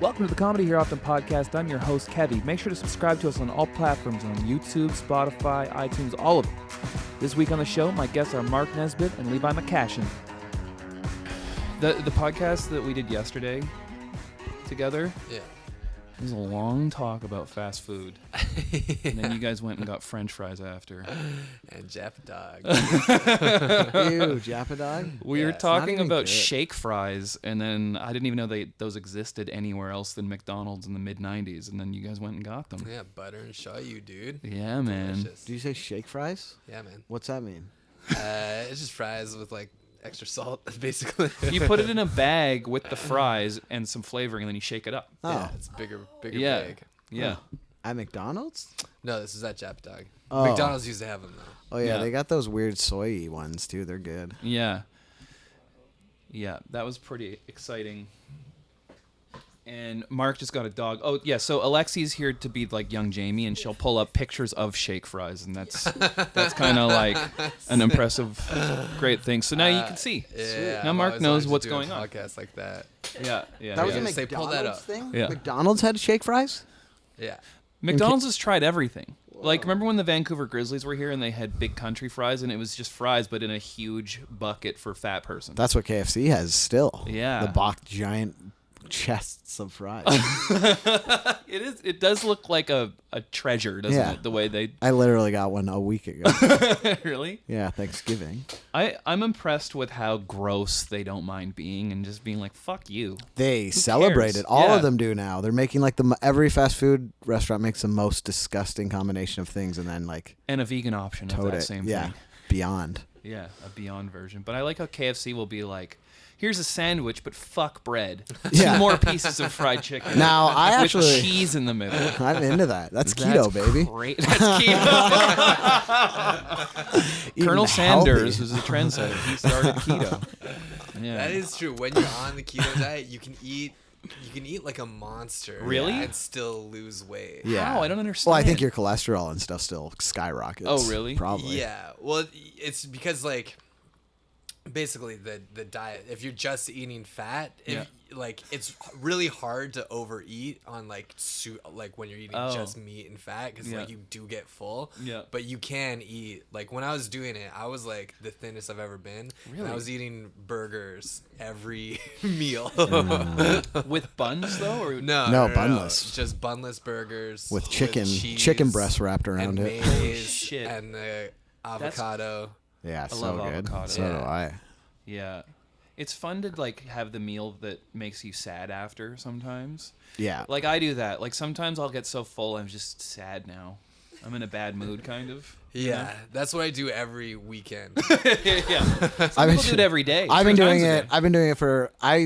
Welcome to the Comedy Here Often podcast. I'm your host, Kevvy. Make sure to subscribe to us on all platforms on YouTube, Spotify, iTunes, all of them. This week on the show, my guests are Mark Nesbitt and Levi McCachen. The podcast that we did yesterday together, it was a long talk about fast food. And then you guys went and got French fries after. And Japa Dog. Ew, Japa Dog? We were talking about shake fries, and then I didn't even know those existed anywhere else than McDonald's in the mid-90s, and then you guys went and got them. Yeah, butter and shoyu, dude. Yeah, man. Delicious. Do you say shake fries? Yeah, man. What's that mean? It's just fries with like extra salt, basically. You put it in a bag with the fries and some flavoring, and then you shake it up. Oh. Yeah, it's bigger Yeah. bag. Yeah. At McDonald's? No, this is at Japa Dog. Oh. McDonald's used to have them, though. Oh, yeah, Yeah. they got those weird soy ones, too. They're good. Yeah. Yeah, that was pretty exciting. And Mark just got a dog. Oh, yeah, so Alexi's here to be like young Jamie, and she'll pull up pictures of shake fries, and that's kind of like an impressive, great thing. So now you can see. Yeah. Now Mark knows what's going on. Podcasts like that. Yeah, yeah. That was yeah. a They pulled that McDonald's up. thing? Yeah. McDonald's had shake fries? Yeah. McDonald's has tried everything. Like, remember when the Vancouver Grizzlies were here and they had big country fries, and it was just fries, but in a huge bucket for fat person? That's what KFC has still. Yeah. The Bach giant chests of fries. It is. It does look like a treasure, doesn't Yeah. it? The way they I literally got one a week ago. really. Yeah, Thanksgiving. I'm impressed with how gross they don't mind being and just being like, "Fuck you." They celebrate cares? it. All Yeah. of them do now. They're making like every fast food restaurant makes the most disgusting combination of things and then like And a vegan option of tote that it. same Yeah, thing. beyond. Yeah, a Beyond version. But I like how KFC will be like, "Here's a sandwich, but fuck bread. Yeah. 2 more pieces of fried chicken." Now I with actually cheese in the middle. I'm into that. That's keto, baby. Great. That's keto. Eating Colonel healthy. Sanders was a trendsetter. He started keto. Yeah. That is true. When you're on the keto diet, you can eat like a monster. Really? And still lose weight. Yeah. How? I don't understand. Well, I think your cholesterol and stuff still skyrockets. Oh, really? Probably. Yeah. Well, it's because like basically the diet. If you're just eating fat, like it's really hard to overeat on like when you're eating just meat and fat because like you do get full. Yeah. But you can eat like when I was doing it, I was like the thinnest I've ever been. Really? And I was eating burgers every meal. With buns though, or No, bunless. Just bunless burgers With cheese chicken breasts wrapped around and it. mayonnaise Shit. and the avocado. Yeah, I so love good. avocado. So do Yeah. I. yeah, it's fun to like have the meal that makes you sad after sometimes. Yeah. Like I do that. Like sometimes I'll get so full I'm just sad now. I'm in a bad mood, kind of. Yeah, that's what I do every weekend. Yeah. I've People do it every day. I've been 3 doing times a it. day. I've been doing it for. I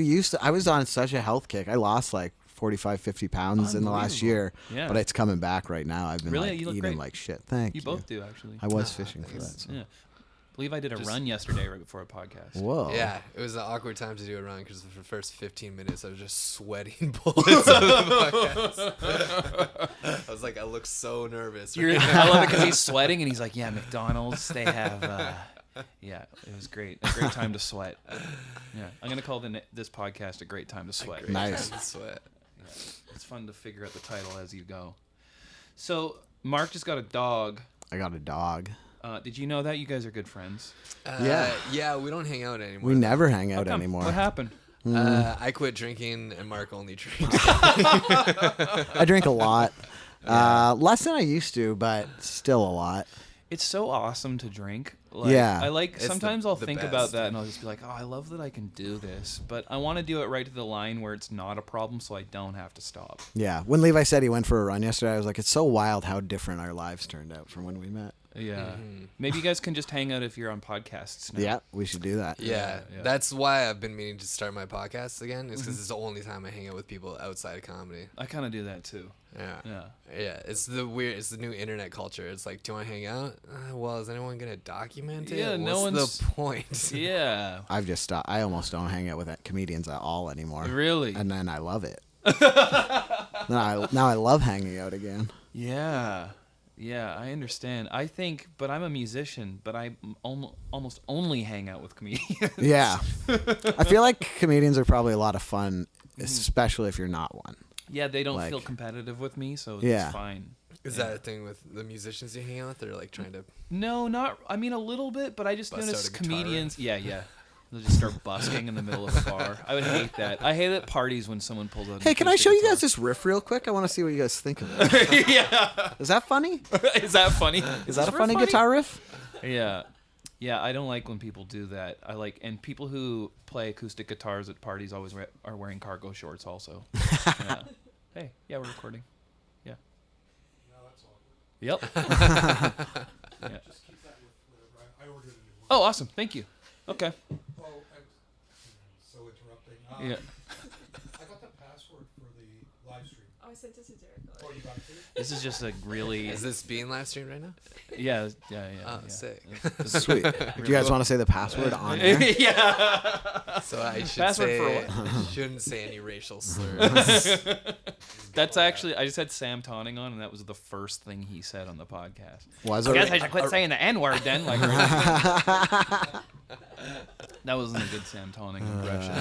was on such a health kick. I lost like 45, 50 pounds in the last year. Yeah. But it's coming back right now. I've been Really? like You look eating great. like shit. Thank you. You both do actually. I was fishing for that. So. Yeah. Levi did a run yesterday right before a podcast. Whoa. Yeah, it was an awkward time to do a run because for the first 15 minutes I was just sweating bullets out of the podcast. I was like, I look so nervous. Right now. I love it because he's sweating and he's like, "Yeah, McDonald's, they have." Yeah, it was great. A great time to sweat. Yeah, I'm gonna call this podcast "A Great Time to Sweat." Great Nice. time to sweat. Yeah. It's fun to figure out the title as you go. So Mark just got a dog. I got a dog. Did you know that? You guys are good friends. Yeah, we don't hang out anymore. We never hang out How come? anymore. What happened? I quit drinking and Mark only drinks. I drink a lot. Less than I used to, but still a lot. It's so awesome to drink. Like, Yeah. I like. It's Sometimes I'll the think best. about that and I'll just be like, "Oh, I love that I can do this," but I want to do it right to the line where it's not a problem, so I don't have to stop. Yeah. When Levi said he went for a run yesterday, I was like, it's so wild how different our lives turned out from when we met. Yeah. Maybe you guys can just hang out if you're on podcasts now. Yeah, we should do that. Yeah, Yeah. that's why I've been meaning to start my podcast again. Is because it's the only time I hang out with people outside of comedy. I kind of do that too. Yeah. Yeah. It's the new internet culture. It's like, do you want to hang out? Well, is anyone gonna document it? Yeah, no What's one's- the point? Yeah. I've just stopped. I almost don't hang out with comedians at all anymore. Really? And then I love it. now I love hanging out again. Yeah. Yeah, I understand. I think, but I'm a musician, but I almost only hang out with comedians. Yeah. I feel like comedians are probably a lot of fun, especially if you're not one. Yeah, they don't Like- feel competitive with me, so Yeah. it's fine. Is that a thing with the musicians you hang out with? They're like trying to. No, not. I mean, a little bit, but I just Bust noticed out a guitar comedians. Yeah. They'll just start busking in the middle of a bar. I would hate that. I hate at parties when someone pulls out. Hey, can I show you guys this riff real quick? I want to see what you guys think of it. Yeah. Is that funny? Is that funny? Is that a funny guitar riff? Yeah. Yeah, I don't like when people do that. And people who play acoustic guitars at parties always are wearing cargo shorts also. Yeah. Hey, yeah, we're recording. Yeah. No, that's awkward. Yep. Yeah. Just keep that with whatever. I ordered a new one. Oh, awesome. Thank you. Okay. Oh, so interrupting. Yeah. I got the password for the live stream. Oh, I sent it to Derek. Oh, you got it too? This is just a really. Is this being live streamed right now? Yeah. Oh, Yeah. sick. Sweet. Do you guys want to say the password on there? Yeah. So I should Password say, for what? shouldn't say any racial slurs. That's actually. I just had Sam Taunting on, and that was the first thing he said on the podcast. Was I guess it? I should quit saying the N word then. Like. That wasn't a good Sam Taunting impression.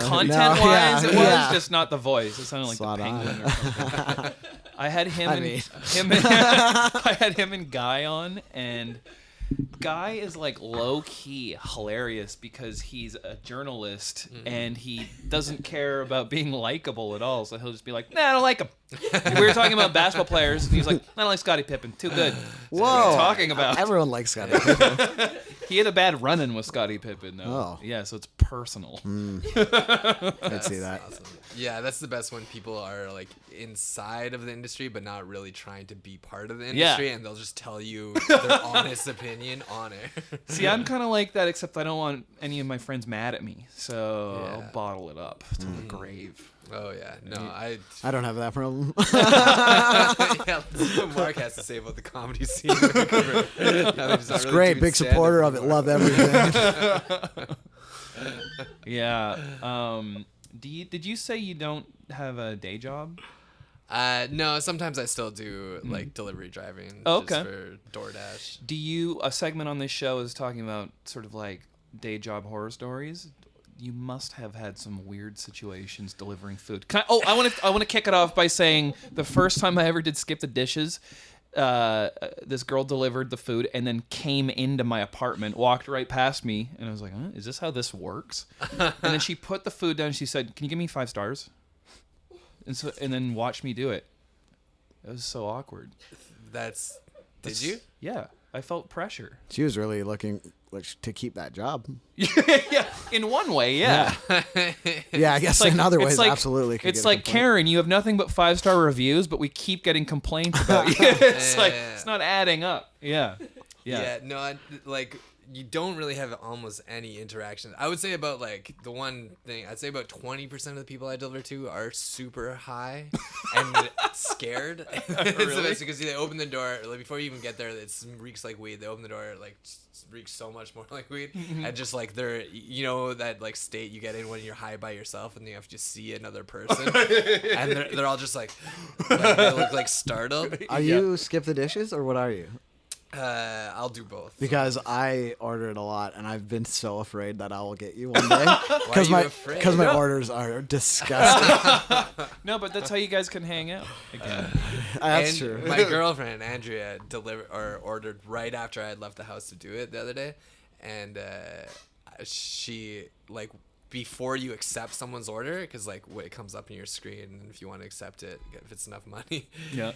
Content-wise, it was just not the voice. It sounded like Spot the on. penguin or something. I had him and mean- I had him and Guy on, and Guy is like low key hilarious because he's a journalist and he doesn't care about being likable at all. So he'll just be like, "Nah, I don't like him." We were talking about basketball players, and he's like, "I don't like Scottie Pippen. Too good." That's what Whoa. we're talking about. Everyone likes Scotty Pippen. He had a bad run-in with Scottie Pippen, though. Oh. Yeah, so it's personal. I'd see that. Awesome. Yeah, that's the best when people are like inside of the industry but not really trying to be part of the industry, and they'll just tell you their honest opinion on it. See, I'm kind of like that, except I don't want any of my friends mad at me, so Yeah. I'll bottle it up to the grave. Oh yeah, no, I I don't have that problem. yeah, let's see what Mark has to say about the comedy scene. It's great. Big supporter of it. Love everything. Yeah. Did you say you don't have a day job? No, sometimes I still do like delivery driving. Oh, okay. Just for DoorDash. A segment on this show is talking about sort of like day job horror stories. You must have had some weird situations delivering food. I want to kick it off by saying the first time I ever did skip the dishes, this girl delivered the food and then came into my apartment, walked right past me, and I was like, "Is this how this works?" And then she put the food down. And she said, "Can you give me 5 stars?" And then watched me do it. It was so awkward. Did you? Yeah, I felt pressure. She was really looking to keep that job. Yeah, in one way, yeah. Yeah, I guess in other ways, absolutely. Could It's get a like, complaint. Karen, you have nothing but 5-star reviews, but we keep getting complaints about you. It's like, it's not adding up. Yeah. Yeah, no, like you don't really have almost any interaction. I would say about like the one thing, I'd say about 20% of the people I deliver to are super high and scared. It's the best because they open the door, like before you even get there, it reeks like weed. They open the door, like reeks so much more like weed. And just like they're, you know, that like state you get in when you're high by yourself and you have to see another person. And they're all just like they look like startled. Are you skip the dishes or what are you? I'll do both. Because I ordered a lot, and I've been so afraid that I will get you one day. Because Why are you afraid? Because my orders are disgusting. No, but that's how you guys can hang out again. That's true. My girlfriend Andrea ordered right after I had left the house to do it the other day, and she like before you accept someone's order, because like what it comes up in your screen, and if you want to accept it, if it's enough money, Yeah.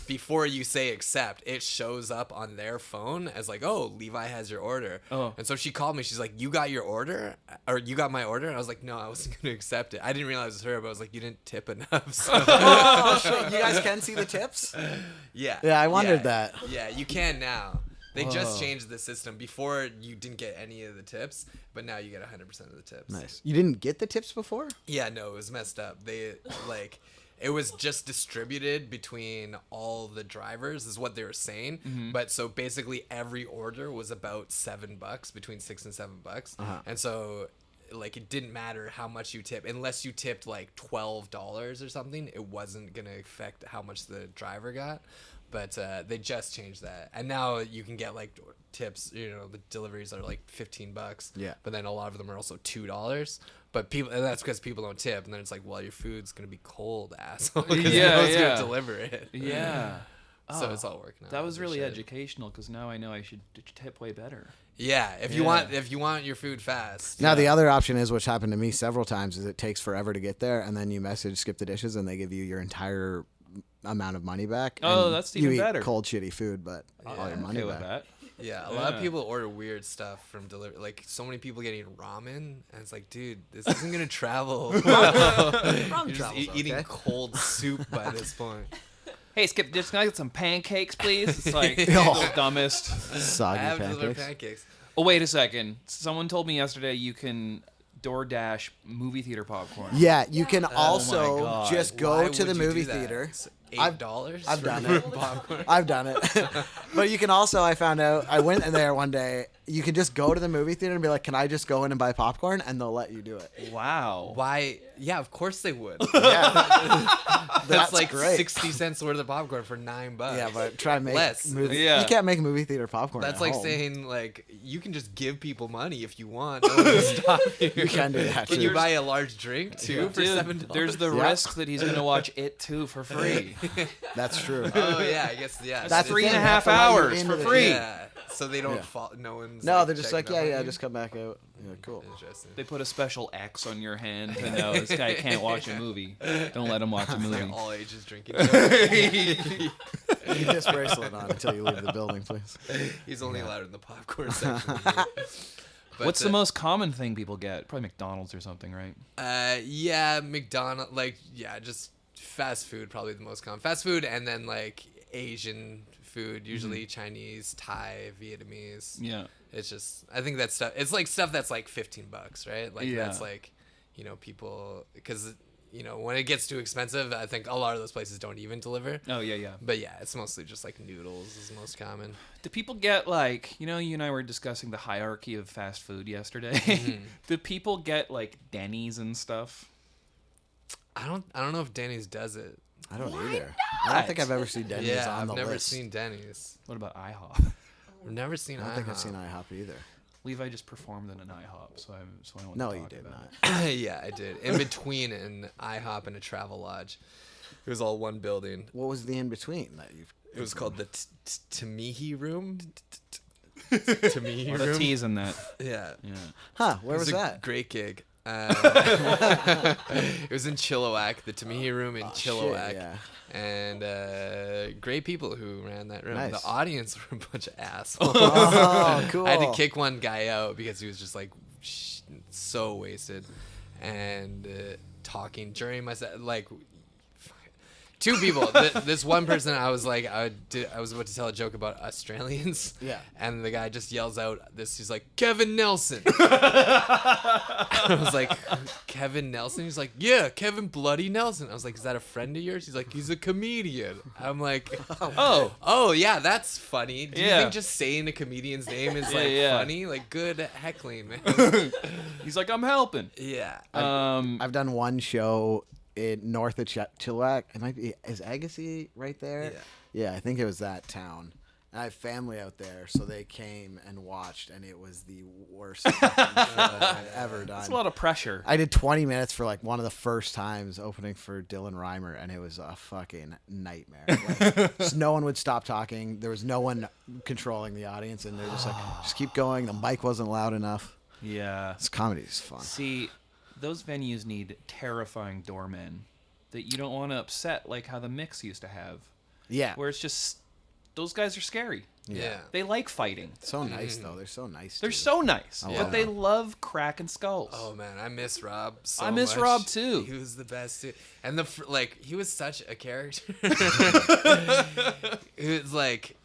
Before you say accept, it shows up on their phone as like, oh, Levi has your order. Oh. And so she called me. She's like, you got your order, or you got my order? And I was like, no, I wasn't going to accept it. I didn't realize it was her, but I was like, you didn't tip enough. So. Oh, shit. You guys can see the tips? Yeah. Yeah, I wondered that. Yeah, you can now. They Whoa. just changed the system. Before, you didn't get any of the tips, but now you get 100% of the tips. Nice. You didn't get the tips before? Yeah, no, it was messed up. They, like, it was just distributed between all the drivers, is what they were saying. Mm-hmm. But so basically every order was about $7, between $6 and $7. Uh-huh. And so, like, it didn't matter how much you tip. Unless you tipped, like, $12 or something, it wasn't going to affect how much the driver got. But they just changed that, and now you can get like tips. You know, the deliveries are like $15. Yeah. But then a lot of them are also $2. But and that's because people don't tip, and then it's like, well, your food's gonna be cold, asshole. 'Cause Yeah, no one's yeah. gonna deliver it. Yeah. So it's all working out. That was as it really should. educational because now I know I should tip way better. Yeah, if you want your food fast. Now the other option is, which happened to me several times, is it takes forever to get there, and then you message Skip the Dishes, and they give you your entire amount of money back. Oh, and that's even you better. Eat cold, shitty food, but all your money Okay back. with that. Yeah, a lot of people order weird stuff from delivery. Like, so many people getting ramen, and it's like, dude, this isn't gonna travel. You're just eating cold soup by this point. Hey, Skip, just can I get some pancakes, please? It's like Oh. the dumbest. Soggy I have delivered pancakes. pancakes. Oh, wait a second. Someone told me yesterday you can DoorDash movie theater popcorn. Yeah, you can also God. just go Why to the would you movie do that? theater. It's $8. I've for done it. popcorn. I've done it. But you can also, I found out, I went in there one day, you can just go to the movie theater and be like, can I just go in and buy popcorn? And they'll let you do it. Wow. Why? Yeah, of course they would. Yeah. That's like great. 60 cents worth of popcorn for $9. Yeah, but try and make Less. movie. Yeah. You can't make movie theater popcorn. That's at like home. saying, like, you can just give people money if you want. No one can stop you. You can do that. Can too. you buy a large drink too for Dude, $7? there's the Yeah. risk that he's going to watch It Too for free. That's true. Oh yeah, I guess yeah. That's so Three the and a thing, half they have to let you hours into for the free. Yeah. So they don't Yeah. fall. No one's. No, like, they're just like, checking up yeah, on you? just come back out. Yeah, cool. Interesting. They put a special X on your hand to know this guy can't watch a movie. Don't let him watch a movie. All ages drinking. Keep this bracelet on until you leave the building, please. He's only allowed in the popcorn section. But, What's the most common thing people get? Probably McDonald's or something, right? Yeah, McDonald's. Like, yeah, just fast food. Probably the most common fast food, and then like Asian food, usually Chinese, Thai, Vietnamese. Yeah. It's just, I think that stuff. It's like stuff that's like $15, right? Like Yeah. that's like, you know, people, because you know when it gets too expensive, I think a lot of those places don't even deliver. Oh, yeah, yeah. But yeah, it's mostly just like noodles is the most common. Do people get like, you know, you and I were discussing the hierarchy of fast food yesterday. Do people get like Denny's and stuff? I don't know if Denny's does it. I don't either. I don't think I've ever seen Denny's Yeah, on I've the never list. seen Denny's. What about IHOP? I've never seen. I don't think I've IHOP. seen IHOP either. Levi just performed in an IHOP, so I want to No, talk you did about not. it. Yeah, I did. In between an IHOP and a travel lodge. It was all one building. What was the in between that you've? It was called the Tamihi Room. Tamihi What a Room. tease in that. Yeah. Yeah. Huh? Where It was a that? great gig. It was in Chilliwack, the Tamihi Room in Chilliwack. Shit, yeah. And great people who ran that room. Nice. The audience were a bunch of assholes. Oh, cool. I had to kick one guy out because he was just like so wasted and talking during my set. Like two people. This one person, I was like, I was about to tell a joke about Australians. Yeah. And the guy just yells out this. He's like, Kevin Nelson. I was like, Kevin Nelson? He's like, yeah, Kevin Bloody Nelson. I was like, is that a friend of yours? He's like, he's a comedian. I'm like, oh yeah, that's funny. Do you Yeah. think just saying a comedian's name is like yeah. funny? Like good heckling, man. He's like, I'm helping. Yeah. I've done one show in north of Chilliwack. It might be, is Agassiz right there? Yeah, I think it was that town. And I have family out there, so they came and watched, and it was the worst fucking show I've ever done. That's a lot of pressure. I did 20 minutes for like one of the first times opening for Dylan Reimer, and it was a fucking nightmare. Like, just no one would stop talking. There was no one controlling the audience, and they're just like, just keep going. The mic wasn't loud enough. Yeah. This comedy is fun. See, those venues need terrifying doormen that you don't want to upset like how the Mix used to have. Yeah. Where it's just, those guys are scary. Yeah. They like fighting. So nice, though. They're so nice. They're dude. so nice, I love but they them. love cracking skulls. Oh man, I miss Rob so I miss much. Rob, too. He was the best too. And he was such a character. It was like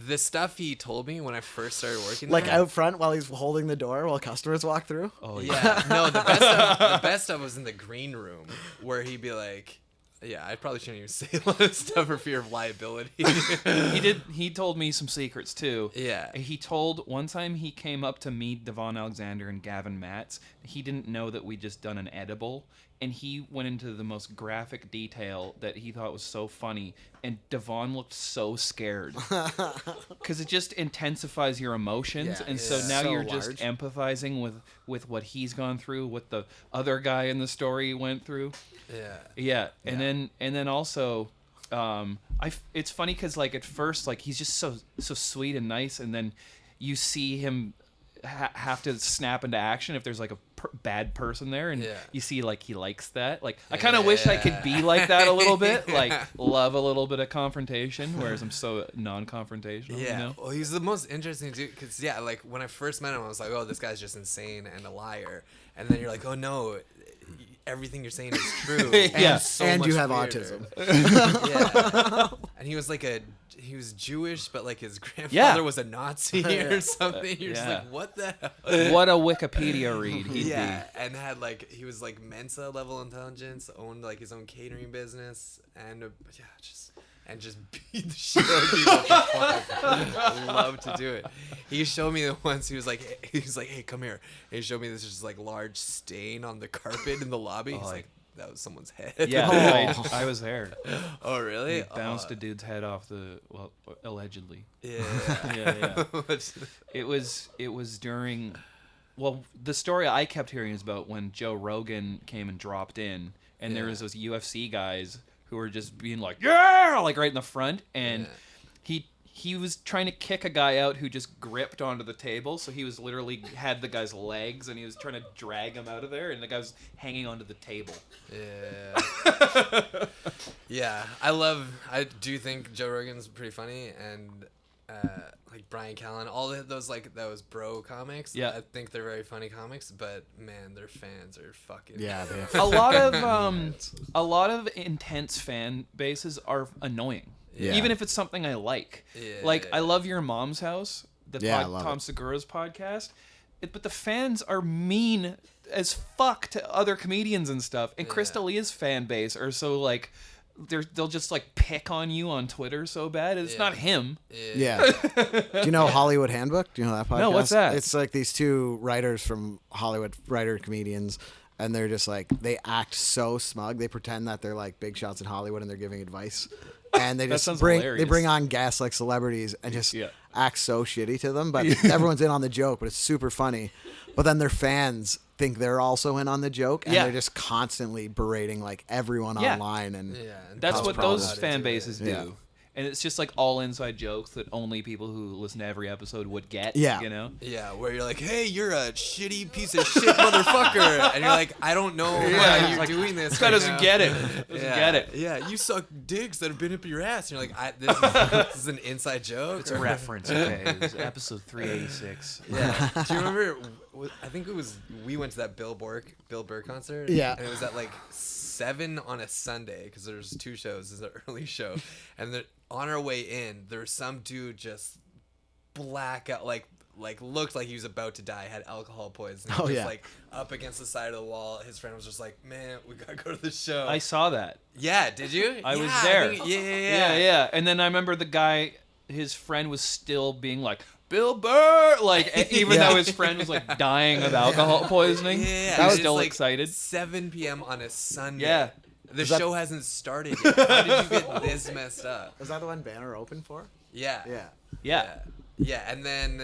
the stuff he told me when I first started working Like there. out front while he's holding the door while customers walk through. Oh, Yeah, no, the best stuff was in the green room where he'd be like, yeah, I probably shouldn't even say a lot of stuff for fear of liability. He told me some secrets too. Yeah. He told one time he came up to meet Devon Alexander and Gavin Matz. He didn't know that we just done an edible. and he went into the most graphic detail that he thought was so funny, and Devon looked so scared because it just intensifies your emotions, and so now so you're just large. empathizing with what he's gone through, what the other guy in the story went through. Yeah, and then also, it's funny because like at first like he's just so sweet and nice, and then you see him have to snap into action if there's like a bad person there, and you see like he likes that. Like I kind of wish I could be like that a little bit, like love a little bit of confrontation, whereas I'm so non-confrontational. Yeah, You know? well, he's the most interesting dude because like when I first met him, I was like, oh, this guy's just insane and a liar, and then you're like, oh no, everything you're saying is true. Yeah. And you have weirder. autism. Yeah. And he was like he was Jewish, but like his grandfather was a Nazi or something. You're just like, what the hell? What a Wikipedia read he'd be. And had like he was like Mensa level intelligence, owned like his own catering business, and just beat the shit out of people for fun. Love to do it. He showed me the once he was like, hey, come here. And he showed me this just like large stain on the carpet in the lobby. He's like, that was someone's head. Yeah, I was there. Oh, really? He bounced a dude's head off allegedly. Yeah. It was during, the story I kept hearing is about when Joe Rogan came and dropped in, and there was those UFC guys who were just being like, yeah, like right in the front, and he was trying to kick a guy out who just gripped onto the table, so he was literally had the guy's legs, and he was trying to drag him out of there, and the guy was hanging onto the table. Yeah. I do think Joe Rogan's pretty funny, and like Brian Callen, all those like those bro comics. I think they're very funny comics, but man, their fans are fucking a lot of intense fan bases are annoying. Even if it's something I like. I love Your Mom's House, Tom Segura's podcast, but the fans are mean as fuck to other comedians and stuff. And Chris D'Elia's fan base are so like they'll just like pick on you on Twitter so bad. It's not him. Yeah. Do you know Hollywood Handbook? Do you know that podcast? No, what's that? It's like these two writers from Hollywood, writer comedians, and they're just like, they act so smug. They pretend that they're like big shots in Hollywood and they're giving advice. And they just bring on guests like celebrities and just act so shitty to them. But everyone's in on the joke, but it's super funny. But then their fans think they're also in on the joke, and they're just constantly berating like everyone online. And that's what those fan bases do. And it's just like all inside jokes that only people who listen to every episode would get. You know? Yeah, where you're like, hey, you're a shitty piece of shit motherfucker. And you're like, I don't know why you're doing this. This guy doesn't get it. Get it. Yeah, you suck dicks that have been up your ass. And you're like, this is an inside joke? It's a reference, okay? It was episode 386. Yeah. Do you remember, I think it was, we went to that Bill Burr concert. Yeah. And it was at like 7 on a Sunday, because there's 2 shows. There's an early show. And on our way in, there was some dude just black out, like looked like he was about to die, had alcohol poisoning. Like up against the side of the wall. His friend was just like, man, we gotta go to the show. I saw that. Yeah, did you? I was there. Yeah. And then I remember the guy, his friend was still being like, Bill Burr, like even though his friend was like dying of alcohol poisoning. He was still like excited. 7 p.m. on a Sunday. Yeah. The show hasn't started yet. How did you get this messed up? Was that the one Banner opened for? Yeah. And then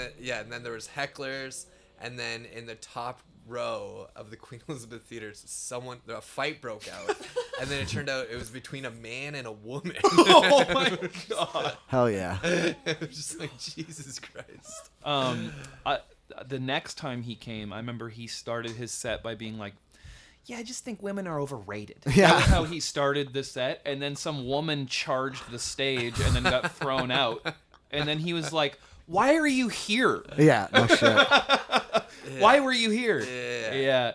there was hecklers, and then in the top row of the Queen Elizabeth Theater, a fight broke out, and then it turned out it was between a man and a woman. Oh my god! Hell yeah! It was just like, Jesus Christ. The next time he came, I remember he started his set by being like, yeah, I just think women are overrated. Yeah. That was how he started the set, and then some woman charged the stage and then got thrown out. And then he was like, why are you here? Yeah, no shit. Why were you here? Yeah.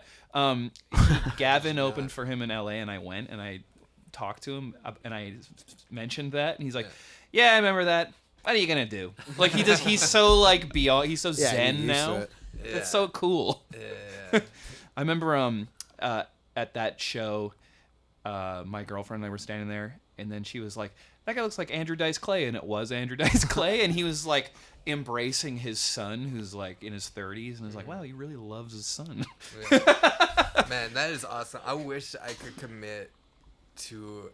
Gavin opened for him in LA, and I went, and I talked to him, and I mentioned that, and he's like, yeah, I remember that. What are you going to do? Like, he's so, like, beyond, he's so zen now. It's so cool. Yeah. I remember at that show, my girlfriend and I were standing there, and then she was like, that guy looks like Andrew Dice Clay, and it was Andrew Dice Clay, and he was like embracing his son, who's like in his 30s, and I was like, wow, he really loves his son. Man, that is awesome. I wish I could commit to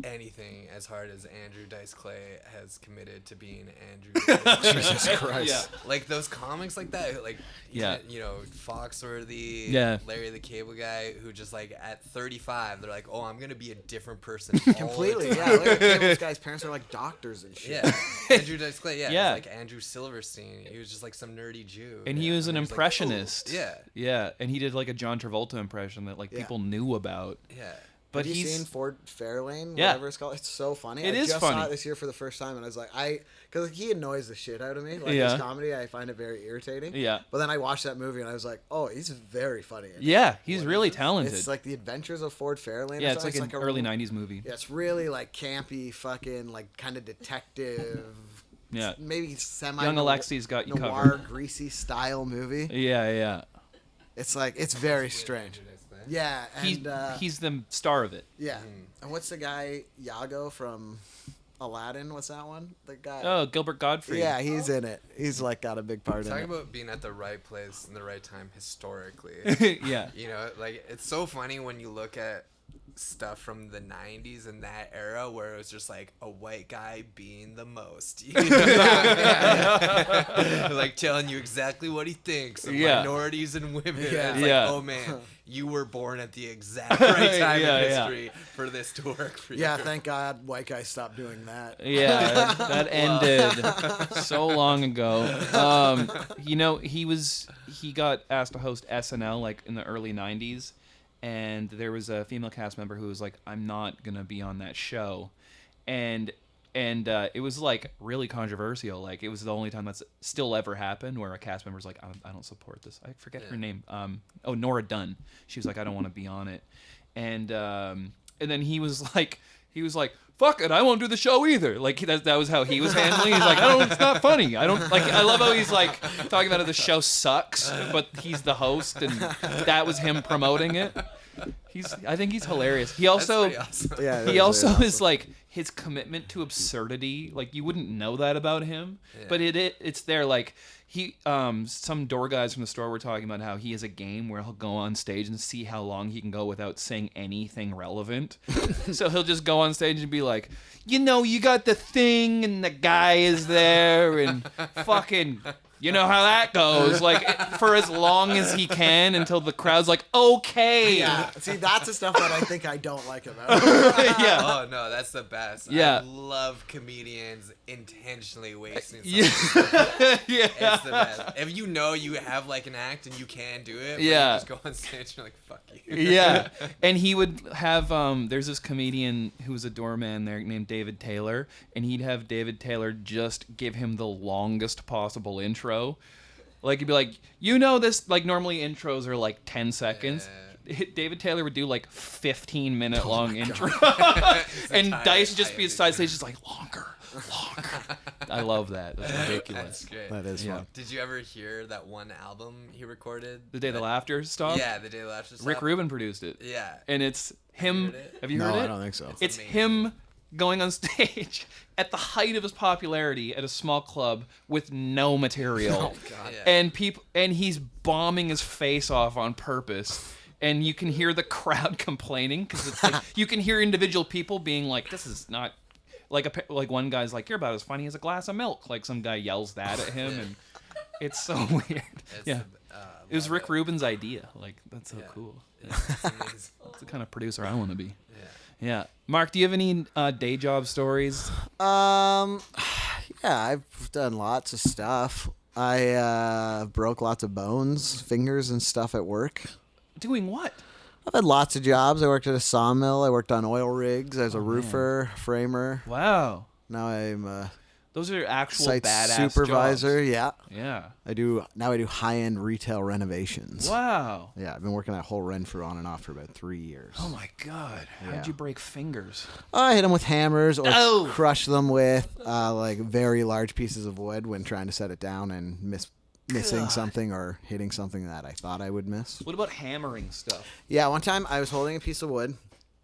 anything as hard as Andrew Dice Clay has committed to being Andrew Dice Clay. Jesus Christ. Like those comics like that, like Yeah. you know, Foxworthy, Yeah. Larry the Cable Guy, who just like at 35, they're like, oh, I'm gonna be a different person. all the Completely, time. yeah. Larry Cable's guy's parents are like doctors and shit. Yeah, Andrew Dice Clay. Yeah, Yeah. It's like Andrew Silverstein. He was just like some nerdy Jew. And he was an like, impressionist. "Ooh." Yeah, Yeah, and he did like a John Travolta impression that like Yeah. people knew about. yeah. But Have you he's seen Ford Fairlane, Yeah. whatever it's called? It's so funny. It I is just funny. saw it this year for the first time, and I was like, because he annoys the shit out of me. Like Yeah. his comedy, I find it very irritating. Yeah. But then I watched that movie, and I was like, oh, he's very funny. in it. Yeah, he's really talented. It's like The Adventures of Ford Fairlane. Yeah, or it's something. like an early 90s movie. Yeah, it's really like campy, fucking like kind of detective. Yeah. Maybe semi. Young Alexi's got you noir, covered. greasy style movie. Yeah, yeah. It's like it's very strange. Yeah, and He's the star of it. yeah. And what's the guy Iago from Aladdin? What's that one? The guy. Oh, Gilbert Gottfried. Yeah, he's in it. He's like got a big part in Talk it. about being at the right place in the right time historically. Yeah. You know, like it's so funny when you look at stuff from the 90s and that era where it was just like a white guy being the most. You know? Like telling you exactly what he thinks of Yeah. minorities and women. Yeah. It's like, Yeah. oh man, you were born at the exact right time Yeah, in yeah. history for this to work for you. Yeah, thank God white guys stopped doing that. Yeah, that ended so long ago. You know, he got asked to host SNL like in the early 90s, and there was a female cast member who was like, I'm not gonna be on that show, and it was like really controversial. Like it was the only time that's still ever happened where a cast member's like, I don't support this. I forget her name. Nora Dunn. She was like, I don't want to be on it, and then he was like, fuck it, I won't do the show either. Like that was how he was handling. He's like, it's not funny. I don't like. I love how he's like talking about how the show sucks, but he's the host, and that was him promoting it. I think he's hilarious. He also, That's pretty awesome. Yeah, he also is like his commitment to absurdity. Like you wouldn't know that about him, but it's there. Like he, some door guys from the store were talking about how he has a game where he'll go on stage and see how long he can go without saying anything relevant. So he'll just go on stage and be like, you know, you got the thing and the guy is there and fucking. You know how that goes, like for as long as he can until the crowd's like, okay. Yeah, see, that's the stuff that I think I don't like about it. Yeah. Oh no, that's the best. Yeah. I love comedians intentionally wasting Yeah. something. Yeah. It's the best. If you know you have like an act and you can do it, but Yeah. you just go on stage and you're like, fuck you. Yeah, and he would have there's this comedian who was a doorman there named David Taylor, and he'd have David Taylor just give him the longest possible intro. Like he'd be like, you know this, like normally intros are like 10 seconds. David Taylor would do like 15-minute long intro. And Dice would just be side stage just like longer. I love that. That's ridiculous. That's great. That is fun. Did you ever hear that one album he recorded? The Day the Laughter stopped? Yeah, The Day the Laughter Rick stopped. Rubin produced it. Yeah. And it's him. heard it? Have you heard No, it? I don't think so. It's amazing. him going on stage at the height of his popularity at a small club with no material. God. Yeah. And he's bombing his face off on purpose. And you can hear the crowd complaining because it's like you can hear individual people being like, "This is not like one guy's like, you're about as funny as a glass of milk." Like some guy yells that at him, and it's so weird. It's It was Rick Rubin's idea. Like that's so Yeah. cool. It's amazing. That's the kind of producer I want to be. Yeah. Yeah. Mark, do you have any day job stories? Yeah, I've done lots of stuff. I broke lots of bones, fingers and stuff at work. Doing what? I've had lots of jobs. I worked at a sawmill. I worked on oil rigs. I was a roofer, framer. Wow. Now I'm a Those are actual site badass supervisor. jobs. Yeah. Yeah. I do high-end retail renovations. Wow. Yeah, I've been working that whole Renfrew on and off for about 3 years. Oh my God. Yeah. How'd you break fingers? I hit them with hammers or Oh! crush them with like very large pieces of wood when trying to set it down and missing something or hitting something that I thought I would miss. What about hammering stuff? Yeah, one time I was holding a piece of wood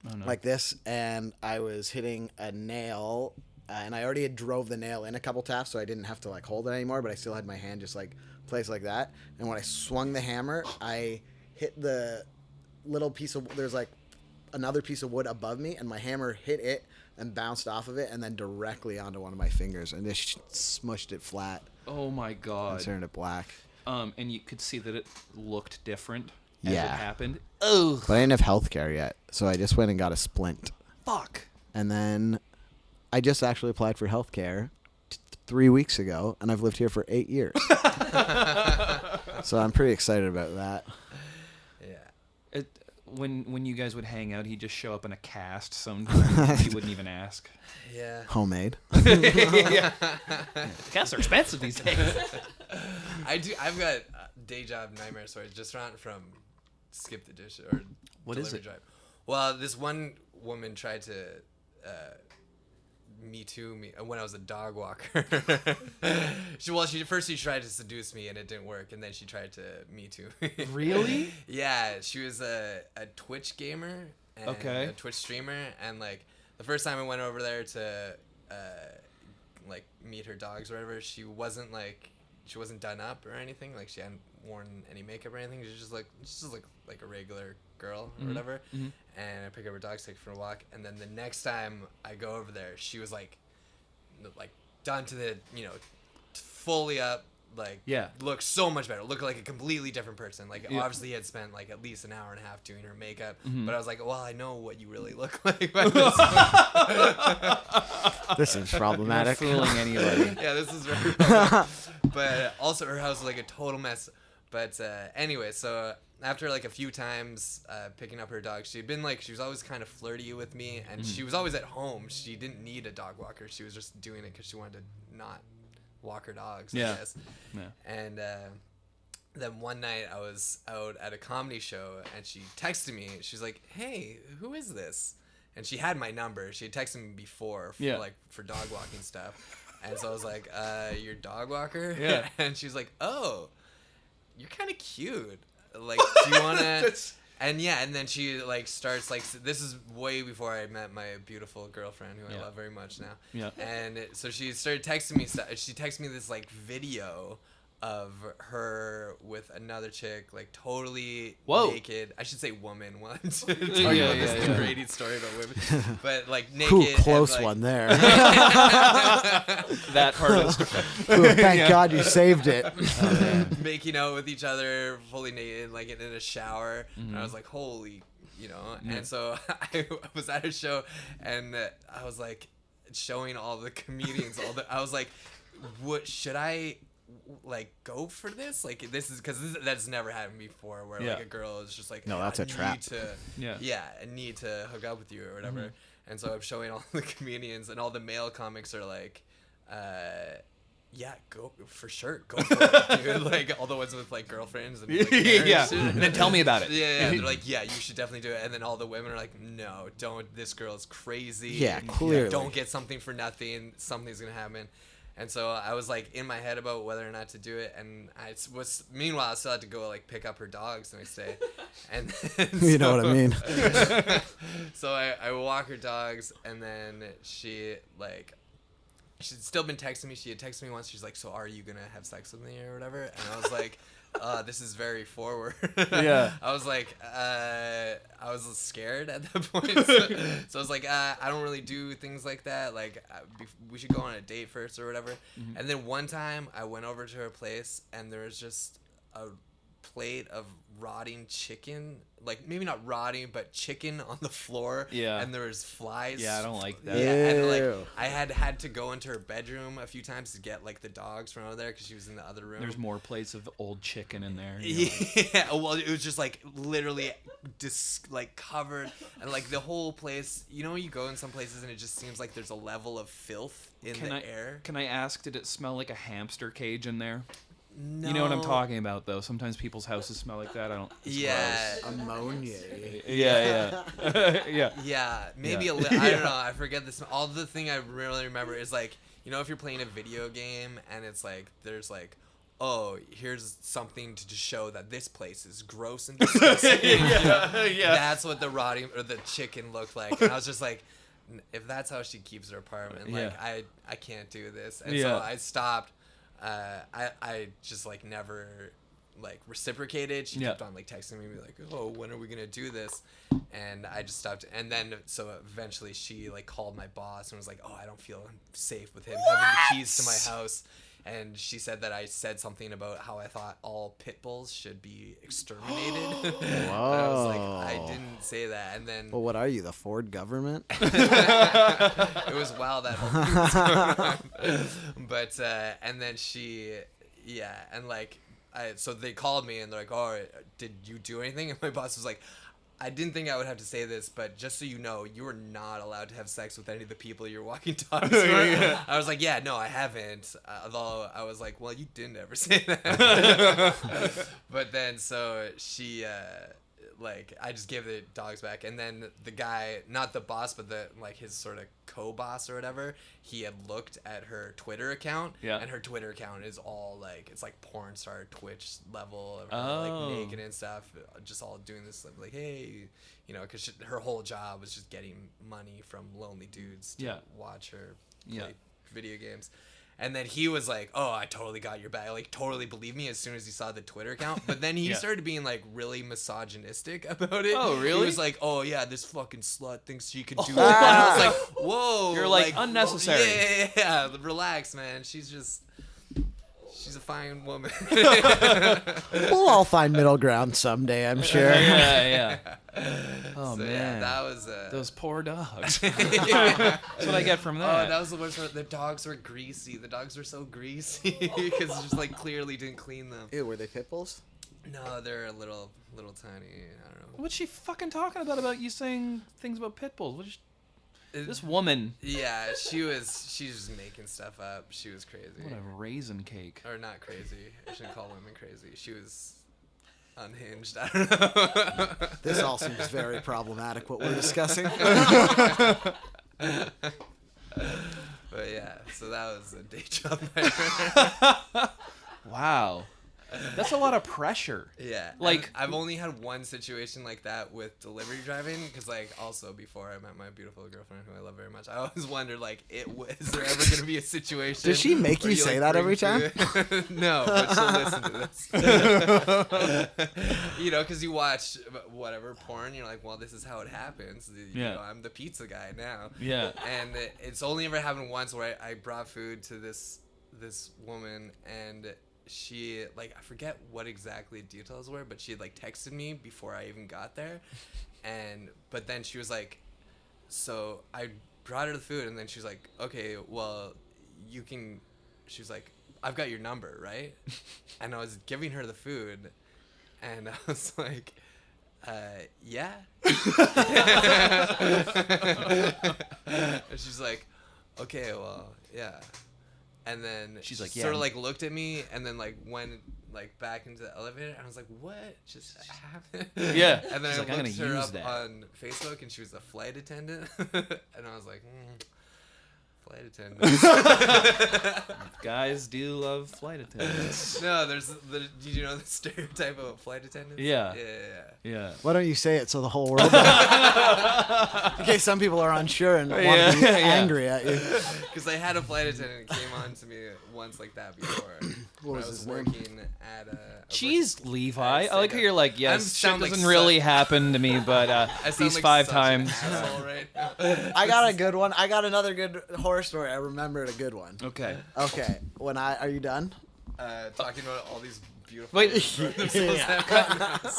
no. like this, and I was hitting a nail, and I already had drove the nail in a couple taps, so I didn't have to like hold it anymore, but I still had my hand just like placed like that. And when I swung the hammer, I hit the little piece of there's like another piece of wood above me, and my hammer hit it and bounced off of it, and then directly onto one of my fingers, and just smushed it flat. Oh my god! And turned it black. And you could see that it looked different as it Yeah. happened. Oh, But I didn't have healthcare yet, so I just went and got a splint. fuck! And then I just actually applied for healthcare 3 weeks ago, and I've lived here for 8 years. So I'm pretty excited about that. Yeah. When you guys would hang out, he'd just show up in a cast. Sometimes he wouldn't even ask. Yeah. Homemade. Casts are expensive these days. I've got day job nightmare stories just from skip the dish or What is delivery it? drive. Well, this one woman tried to me too me when I was a dog walker. She tried to seduce me and it didn't work, and then she tried to me too. Really? Yeah, she was a Twitch gamer and Okay. a Twitch streamer, and like the first time I went over there to like meet her dogs or whatever, she wasn't done up or anything, like she hadn't worn any makeup or anything. She was just like a regular girl or whatever. Mhm. And I pick up her dogs, take her for a walk, and then the next time I go over there, she was like done to the fully up, like Yeah. looked so much better, looked like a completely different person. Like Yeah. obviously had spent like at least an hour and a half doing her makeup, Mhm. but I was like, well, I know what you really look like. This is problematic. Not fooling anybody. Yeah, this is very problematic. But also her house was like a total mess. But anyway, so after like a few times picking up her dog, she was always kind of flirty with me, and she was always at home. She didn't need a dog walker. She was just doing it because she wanted to not walk her dogs, I Yeah. guess. Yeah. And then one night I was out at a comedy show, and she texted me. She's like, "Hey, who is this?" And she had my number. She had texted me before for dog walking stuff. And so I was like, "You're dog walker?" Yeah. And she's like, "Oh, you're kind of cute. Like, do you want to?" And yeah, and then she like starts like, this is way before I met my beautiful girlfriend, who I love very much now. Yeah. And so she started texting me stuff. She texted me this like video of her with another chick, like totally naked. I should say woman once. Talking about this degrading story about women, but like naked. Ooh, close and, like, one there. That part of the story. Ooh, thank God you saved it. making out with each other fully naked, like in a shower. And I was like, holy, and so I was at a show, and I was like showing all the comedians I was like, what should I like go for this? Like, this is because that's never happened before, where like a girl is just like, no, that's a trap. I need to hook up with you or whatever. And so I'm showing all the comedians, and all the male comics are like, yeah, go for sure, go for it, dude. Like all the ones with like girlfriends and like, Yeah. And then tell me about it. yeah, they're like, yeah, you should definitely do it. And then all the women are like, no, don't. This girl is crazy. Yeah, clearly. Don't get something for nothing. Something's gonna happen. And so I was like in my head about whether or not to do it, and meanwhile I still had to go like pick up her dogs the next day, and then, You know what I mean? So I walk her dogs, and then she'd still been texting me. She had texted me once. She's like, "So are you gonna have sex with me or whatever?" And I was like, "This is very forward." Yeah. I was like, I was scared at that point. So I was like, I don't really do things like that. Like, we should go on a date first or whatever. And then one time I went over to her place, and there was just a plate of rotting chicken, like maybe not rotting, but chicken on the floor. Yeah. And there was flies. Yeah, I don't like that. Yeah, and like Ew. I had to go into her bedroom a few times to get like the dogs from over there because she was in the other room. There's more plates of old chicken in there. You know? Yeah, well, it was just like literally like covered, and like the whole place. You go in some places and it just seems like there's a level of filth in the air. Can I ask, did it smell like a hamster cage in there? No. You know what I'm talking about, though. Sometimes people's houses smell like that. It's Yeah. gross. Ammonia. Yeah. Yeah. Yeah, maybe Yeah. a little. I don't know. I forget this. All the thing I really remember is like, if you're playing a video game and it's like there's like, oh, here's something to show that this place is gross and disgusting. Yeah. That's what the rotting or the chicken looked like. And I was just like, if that's how she keeps her apartment, like I can't do this. And so I stopped. I just like never like reciprocated. She kept on like texting me like, oh, when are we gonna do this? And I just stopped. And then so eventually she like called my boss and was like, oh, I don't feel safe with him having the keys to my house. And she said that I said something about how I thought all pit bulls should be exterminated. Whoa. And I was like, I didn't say that. And then well, what are you, the Ford government? it was wild that whole thing was going on. But and then and like so they called me and they're like, oh, did you do anything? And my boss was like, I didn't think I would have to say this, but just so you know, you are not allowed to have sex with any of the people you're walking dogs for. I was like, yeah, no, I haven't. Although I was like, well, you didn't ever say that. But then so she like I just gave the dogs back, and then the guy, not the boss, but the like his sort of co-boss or whatever, he had looked at her Twitter account, and her Twitter account is all like, it's like porn star Twitch level of her, like naked and stuff, just all doing this like, hey, you know, because her whole job was just getting money from lonely dudes to watch her play video games. And then he was like, oh, I totally got your back. Like, totally believed me as soon as he saw the Twitter account. But then he started being, like, really misogynistic about it. Oh, really? He was like, oh, yeah, this fucking slut thinks she can do it. And I was like, whoa. You're like unnecessary. Yeah. Relax, man. She's a fine woman. We'll all find middle ground someday, I'm sure. Yeah. Oh, so, man. Yeah, that was... those poor dogs. That's what I get from that. Oh, that was the worst part. The dogs were greasy. The dogs were so greasy because just like clearly didn't clean them. Ew, were they pit bulls? No, they're a little tiny. I don't know. What's she fucking talking about you saying things about pit bulls? This woman. Yeah, she's just making stuff up. She was crazy. What a raisin cake. Or not crazy. I shouldn't call women crazy. She was unhinged. I don't know. This all seems very problematic, what we're discussing. But yeah, so that was a day job. Wow. That's a lot of pressure. Yeah. Like, I've only had one situation like that with delivery driving, because like also before I met my beautiful girlfriend who I love very much, I always wondered like, is there ever gonna be a situation? Does she make you say that every time? No, but she'll listen to this. You know, because you watch whatever porn, you're like, well, this is how it happens. You know, I'm the pizza guy now. Yeah. And it's only ever happened once where I brought food to this woman, and she, like, I forget what exactly the details were, but she had like texted me before I even got there, but then she was like, so I brought her the food, and then she was like, okay, well, she was like, I've got your number, right? And I was giving her the food, and I was like, yeah. And she's like, okay, well, yeah. And then she's like, sort of like looked at me, and then like went like back into the elevator, and I was like, what just happened? Yeah. And then she's I like, I'm looked gonna her use up that on Facebook, and she was a flight attendant. And I was like, flight attendant. Guys do love flight attendants. No, did you know the stereotype of flight attendants? Yeah. Yeah. Why don't you say it so the whole world knows? In case some people are unsure and want to be angry at you. Because I had a flight attendant came on to me once like that before. What was I was his name? working at Jeez, Levi. I like how you're like, yes, shit like doesn't really happen to me, but these like 5 such times. An asshole right now. I got a good one. I got another good horror story. I remembered a good one. Okay. Okay. Are you done? Talking about all these beautiful. Wait.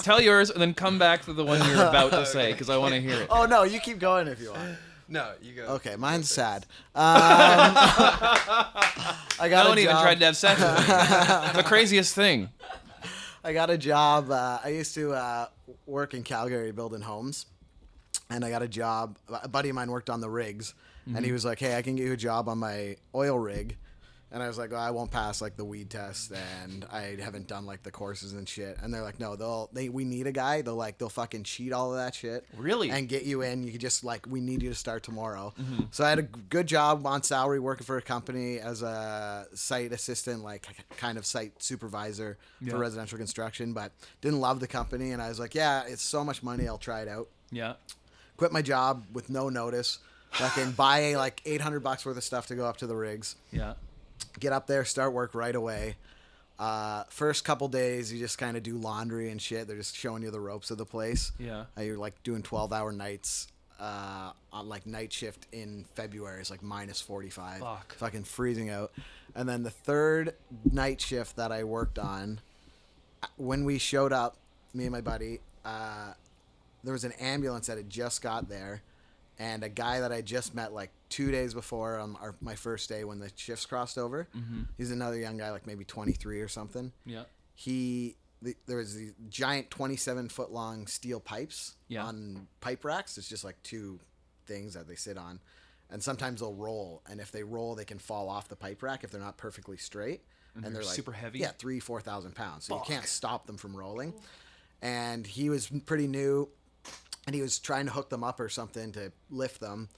Tell yours and then come back to the one you're about to say because I want to hear it. Oh no, you keep going if you want. No, you go. Okay, mine's sad. I got No one even tried to have sex with me. The craziest thing. I got a job. I used to work in Calgary building homes, and I got a job. A buddy of mine worked on the rigs, and he was like, "Hey, I can get you a job on my oil rig." And I was like, I won't pass like the weed test, and I haven't done like the courses and shit. And they're like, no, we need a guy. They'll fucking cheat all of that shit. Really? And get you in. You could just like, we need you to start tomorrow. Mm-hmm. So I had a good job on salary working for a company as a site assistant, like kind of site supervisor for residential construction, but didn't love the company. And I was like, yeah, it's so much money. I'll try it out. Yeah. Quit my job with no notice. Fucking buy like $800 worth of stuff to go up to the rigs. Yeah. Get up there, start work right away. First couple days, you just kind of do laundry and shit. They're just showing you the ropes of the place. Yeah. You're like doing 12-hour nights on like night shift in February. It's like minus 45. Fuck. Fucking freezing out. And then the third night shift that I worked on, when we showed up, me and my buddy, there was an ambulance that had just got there. And a guy that I just met like 2 days before on my first day when the shifts crossed over. Mm-hmm. He's another young guy, like maybe 23 or something. Yeah. There was these giant 27-foot long steel pipes on pipe racks. It's just like two things that they sit on. And sometimes they'll roll. And if they roll, they can fall off the pipe rack if they're not perfectly straight. And they're like super heavy? Yeah, 4,000 pounds. So you can't stop them from rolling. And he was pretty new. And he was trying to hook them up or something to lift them.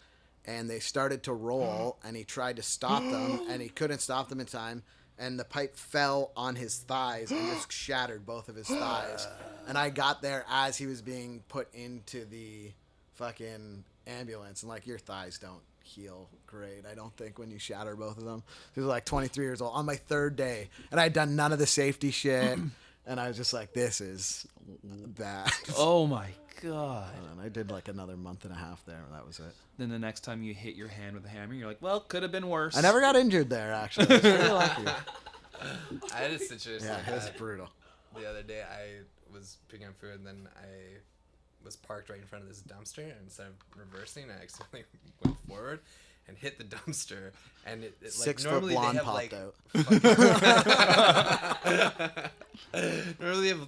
And they started to roll, and he tried to stop them, and he couldn't stop them in time. And the pipe fell on his thighs and just shattered both of his thighs. And I got there as he was being put into the fucking ambulance. And, like, your thighs don't heal great, I don't think, when you shatter both of them. He was, like, 23 years old on my third day. And I had done none of the safety shit. And I was just like, this is bad. Oh, my God. And I did like another month and a half there. And that was it. Then the next time you hit your hand with a hammer, you're like, well, could have been worse. I never got injured there, actually. I was pretty lucky. I had a situation Yeah, it was brutal. the other day. I was picking up food, and then I was parked right in front of this dumpster, and instead of reversing, I accidentally went forward and hit the dumpster, and it like 6 foot normally blonde they have popped out. Normally they have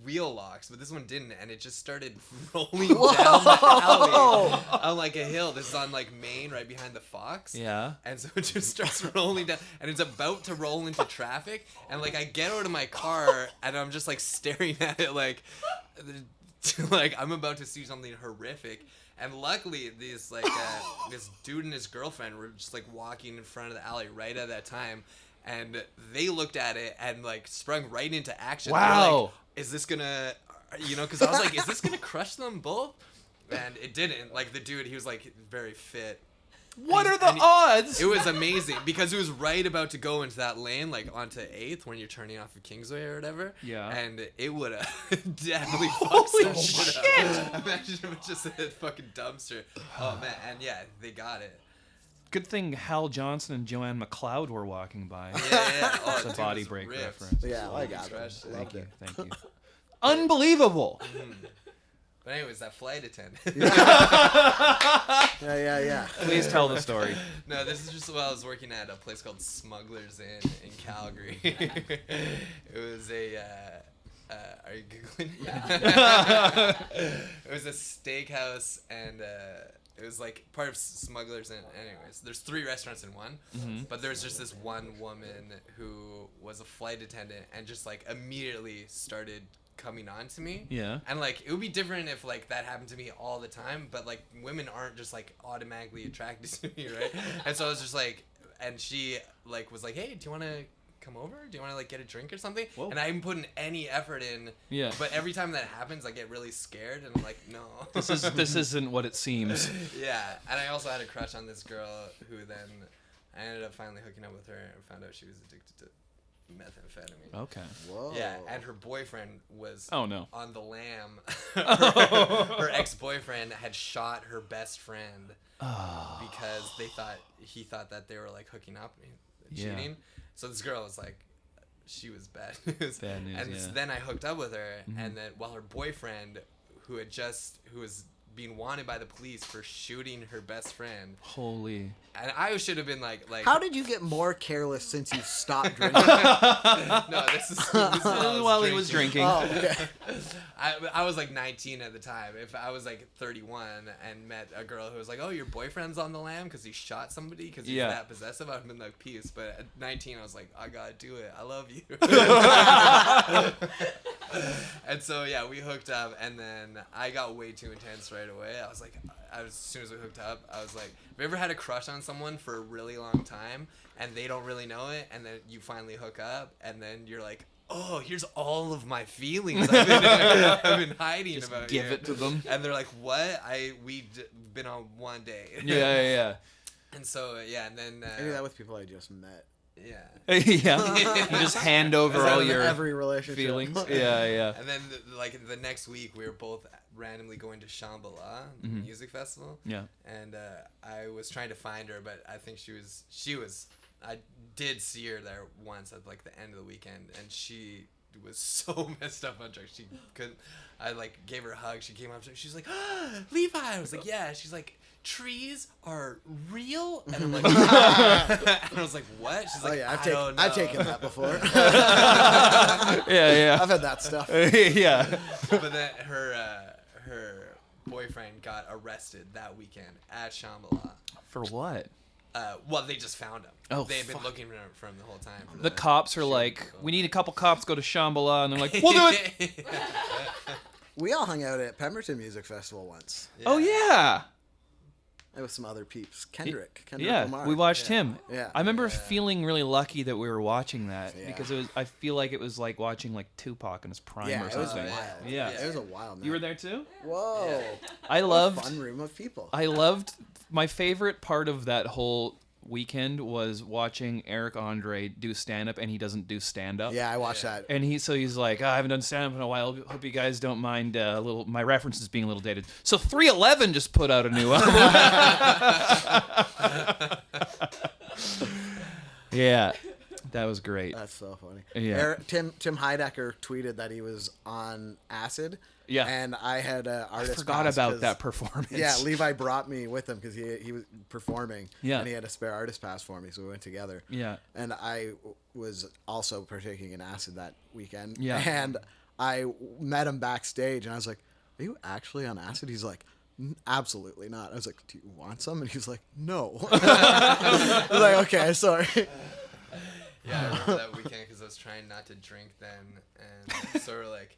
wheel locks, but this one didn't, and it just started rolling down the alley on like a hill. This is on like Main, right behind the Fox. Yeah. And so it just starts rolling down, and it's about to roll into traffic, and like I get out of my car, and I'm just like staring at it like I'm about to see something horrific. And luckily, this dude and his girlfriend were just like walking in front of the alley right at that time, and they looked at it and like sprung right into action. Wow! They're like, is this gonna, because I was like, is this gonna crush them both? And it didn't. Like the dude, he was like very fit. What are the odds? It was amazing because it was right about to go into that lane, like onto 8th when you're turning off of Kingsway or whatever. Yeah. And it would have definitely fucked some shit up. Imagine if it just hit a fucking dumpster. Oh man, and yeah, they got it. Good thing Hal Johnson and Joanne McLeod were walking by. Yeah. Oh, it's a body break reference. Yeah, I got it. Thank you. Unbelievable. But anyways, that flight attendant. Yeah. Please tell the story. No, this is just while I was working at a place called Smuggler's Inn in Calgary. It was a. Are you googling? Yeah. It was a steakhouse, and it was like part of Smuggler's Inn. Anyways, there's 3 restaurants in one, but there was just this one woman who was a flight attendant, and just like immediately started coming on to me. Yeah. And like it would be different if like that happened to me all the time, but like women aren't just like automatically attracted to me, right? And so I was just like, and she like was like, hey, do you want to come over? Do you want to like get a drink or something? Whoa. And I haven't put any effort in. Yeah. But every time that happens, I get really scared, and I'm like, no. This isn't what it seems. Yeah. And I also had a crush on this girl who then I ended up finally hooking up with her and found out she was addicted to methamphetamine. Okay. Whoa. Yeah, and her boyfriend was on the lam. Her ex-boyfriend had shot her best friend because he thought that they were like hooking up and cheating. So this girl was like, she was bad news. Bad news. And so then I hooked up with her, and then while her boyfriend, who was being wanted by the police for shooting her best friend. Holy. And I should have been like. How did you get more careless since you stopped drinking? No, this is while he was drinking. Oh, okay. I was like 19 at the time. If I was like 31 and met a girl who was like, oh, your boyfriend's on the lam because he shot somebody because he's that possessive, I'd have been like, peace. But at 19, I was like, I gotta do it. I love you. And so, yeah, we hooked up, and then I got way too intense right away. I was like, as soon as we hooked up, I was like, have you ever had a crush on someone for a really long time, and they don't really know it, and then you finally hook up, and then you're like, oh, here's all of my feelings I've been hiding just about give you. it to them. And they're like, what? We've been on one day. Yeah. And so, and then... I do that with people I just met. Yeah. Yeah. You just hand over all your every relationship feelings. Yeah. And then the next week we were both randomly going to Shambhala, the music festival. Yeah. And I was trying to find her, but I think she was. I did see her there once at like the end of the weekend, and she was so messed up on drugs. She couldn't. I like gave her a hug. She came up to me. She's like, Levi. I was like, yeah. She's like, trees are real, and I'm like, and I was like, what? She's like, yeah, I don't know. I've taken that before. Yeah. I've had that stuff. Yeah. But then her boyfriend got arrested that weekend at Shambhala. For what? Well, they just found him. Oh, They've been looking for him the whole time. The cops are like, we need a couple cops to go to Shambhala, and they're like, we'll do it. We all hung out at Pemberton Music Festival once. Oh yeah. There was some other peeps. Kendrick Yeah, Lamar. we watched him. Yeah. I remember feeling really lucky that we were watching that Yeah. because I feel like it was like watching like Tupac in his prime Yeah, or it was something. wild. Yeah. It was a wild night. You were there too? Whoa. I What a loved fun room of people. I loved my favorite part of that whole weekend was watching Eric Andre do stand up, and he doesn't do stand up. Yeah, I watched that. And he's like, I haven't done stand up in a while. Hope you guys don't mind my references being a little dated. So 311 just put out a new album. Yeah, that was great. That's so funny. Yeah. Tim Heidecker tweeted that he was on acid. Yeah. And I had an I artist forgot pass about 'cause- that performance. Yeah, Levi brought me with him because he was performing. Yeah. And he had a spare artist pass for me, so we went together. Yeah. And I was also partaking in acid that weekend. Yeah. And I met him backstage, and I was like, "Are you actually on acid?" He's like, "Absolutely not." I was like, "Do you want some?" And he's like, "No." I was like, "Okay, sorry." Yeah, I remember that weekend because I was trying not to drink then, and so we're like,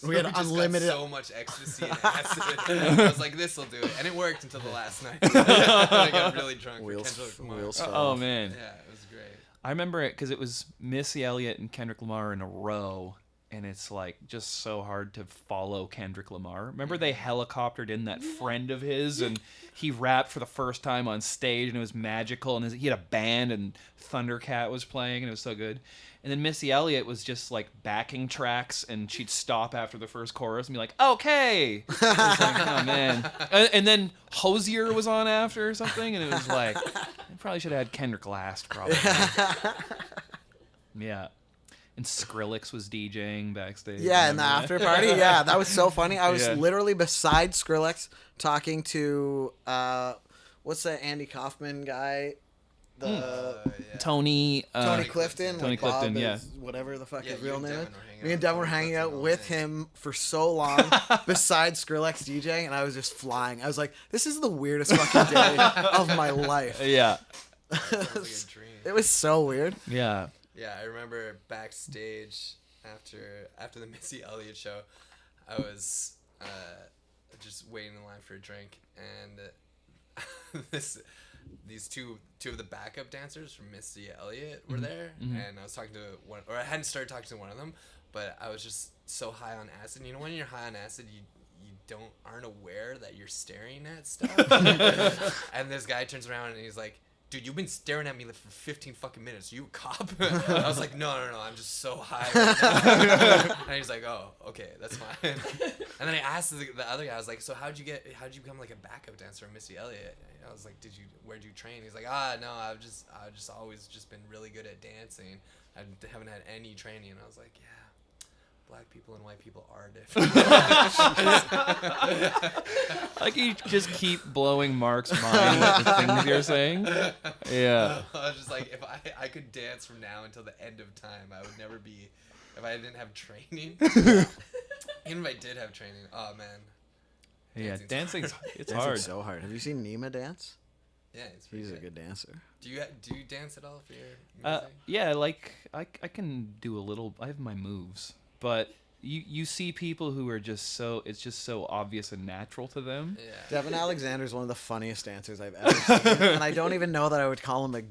We had just got unlimited- so much ecstasy and acid. I was like, this will do it, and it worked until the last night. I got really drunk. for Kendrick Lamar. Wheels Oh man. Yeah, it was great. I remember it because it was Missy Elliott and Kendrick Lamar in a row, and it's like just so hard to follow Kendrick Lamar. Remember they helicoptered in that friend of his, and he rapped for the first time on stage, and it was magical. And he had a band, and Thundercat was playing, and it was so good. And then Missy Elliott was just like backing tracks, and she'd stop after the first chorus and be like, "Okay." It was like, oh man. And then Hosier was on after or something, and it was like, I probably should have had Kendrick last, probably. Yeah. And Skrillex was DJing backstage. Yeah, in the remember after that? party. Yeah, that was so funny. I was Yeah. literally beside Skrillex talking to what's that Andy Kaufman guy? The Yeah. Tony. Tony Clifton. Tony like Clifton, Bob yeah. is whatever the fuck Yeah, his you real and name is. Devin were hanging Me and out Devin were with hanging out Clifton all with day. him for so long beside Skrillex DJing, and I was just flying. I was like, this is the weirdest fucking day of my life. Yeah. Sounds like a dream. It was so weird. Yeah. Yeah, I remember backstage after the Missy Elliott show, I was just waiting in line for a drink, and these two of the backup dancers from Missy Elliott were there, and I was talking to one, or I hadn't started talking to one of them, but I was just so high on acid. You know, when you're high on acid, you aren't aware that you're staring at stuff. And this guy turns around and he's like, "Dude, you've been staring at me for 15 fucking minutes. Are you a cop?" I was like, no, I'm just so high right now." And he's like, "Oh, okay, that's fine." And then I asked the other guy, I was like, "So how'd you become like a backup dancer for Missy Elliott?" I was like, where'd you train? He's like, no, I've just always just been really good at dancing. I haven't had any training." And I was like, yeah. Black people and white people are different. Like you just keep blowing Mark's mind with the things you're saying. Yeah. I was just like, if I could dance from now until the end of time, I would never be, if I didn't have training. Even if I did have training, oh man. Yeah, dancing's it's Dancing's hard. so hard. Have you seen Nima dance? Yeah, it's pretty He's a good. good dancer. Do you dance at all for your music? Yeah, like I can do a little. I have my moves, but you see people who are just so it's just so obvious and natural to them. Yeah. Devin Alexander is one of the funniest dancers I've ever seen, and I don't even know that I would call him a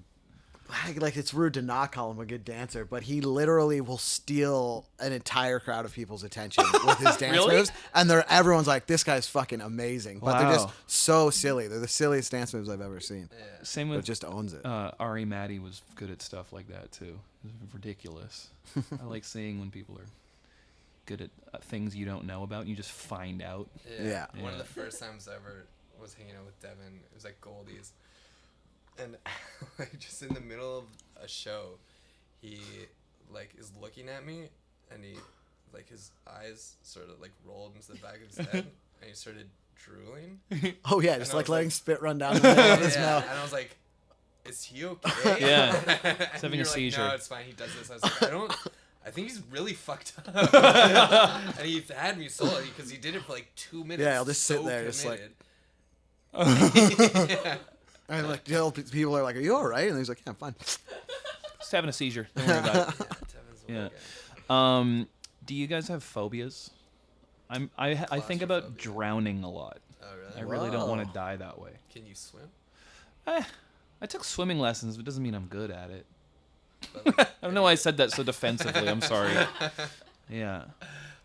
like it's rude to not call him a good dancer, but he literally will steal an entire crowd of people's attention with his dance Really? moves, and everyone's like, "This guy's fucking amazing," but they're just Wow. so silly. They're the silliest dance moves I've ever seen. Same But with just owns it. Ari Matty was good at stuff like that too. It was ridiculous. I like seeing when people are good at things you don't know about and you just find out. Yeah. One of the first times I ever was hanging out with Devin, it was at Goldie's. And like just in the middle of a show, he like is looking at me, and he like his eyes sort of like rolled into the back of his head, and he started drooling. Oh yeah, just I like was letting like- spit run down the middle of his Yeah, mouth. and I was like, "Is he okay?" Yeah. And He's having a you're like, seizure. No, it's fine. He does this. I was like, I think he's really fucked up. And he had me sold because he did it for like 2 minutes. Yeah, I'll just sit so there, just like- committed. Yeah. And like people are like, "Are you all right?" And he's like, "Yeah, I'm fine." Just having a seizure. Don't worry about it. Devin's a Yeah. weird guy. Do you guys have phobias? I think about Claustrophobia. drowning a lot. Oh, I really? really don't want Whoa. to die that way. Can you swim? I took swimming lessons, but it doesn't mean I'm good at it. But, like, I don't know why I said that so defensively. I'm sorry. Yeah.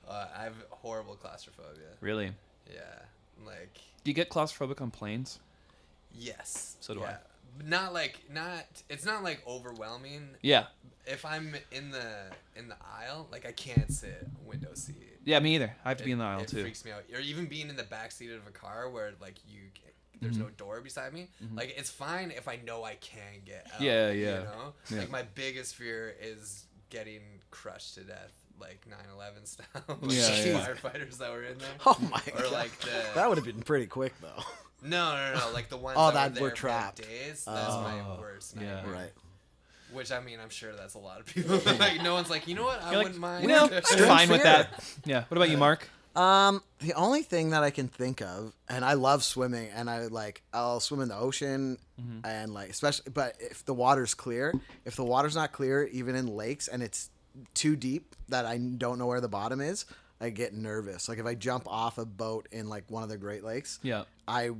I have horrible claustrophobia. Really? Yeah. Like, Do you get claustrophobic on planes? yes. So do I. Not it's not like overwhelming. Yeah. If I'm in the aisle, like I can't sit window seat. Yeah, me either. I have to be in the aisle It too. freaks me out. Or even being in the back seat of a car where like there's Mm-hmm. no door beside me. Like it's fine if I know I can get out. Yeah, You yeah. know? Yeah. Like my biggest fear is getting crushed to death, like 9/11 style. Like Yeah, the yeah. firefighters that were in there. Oh my Or god, like the that would have been pretty quick though. no, like the ones Oh, that that were were there for trapped. days. That's my Oh, worst yeah. nightmare. Right. Which I mean, I'm sure that's a lot of people. Like no one's like, you know what? I You're like, wouldn't mind. you know, I'm fine with fear. that. Yeah. What about you, Mark? The only thing that I can think of, and I love swimming, and I'll swim in the ocean, and like especially, but if the water's clear, if the water's not clear, even in lakes, and it's too deep that I don't know where the bottom is, I get nervous. Like if I jump off a boat in like one of the Great Lakes, Yeah. I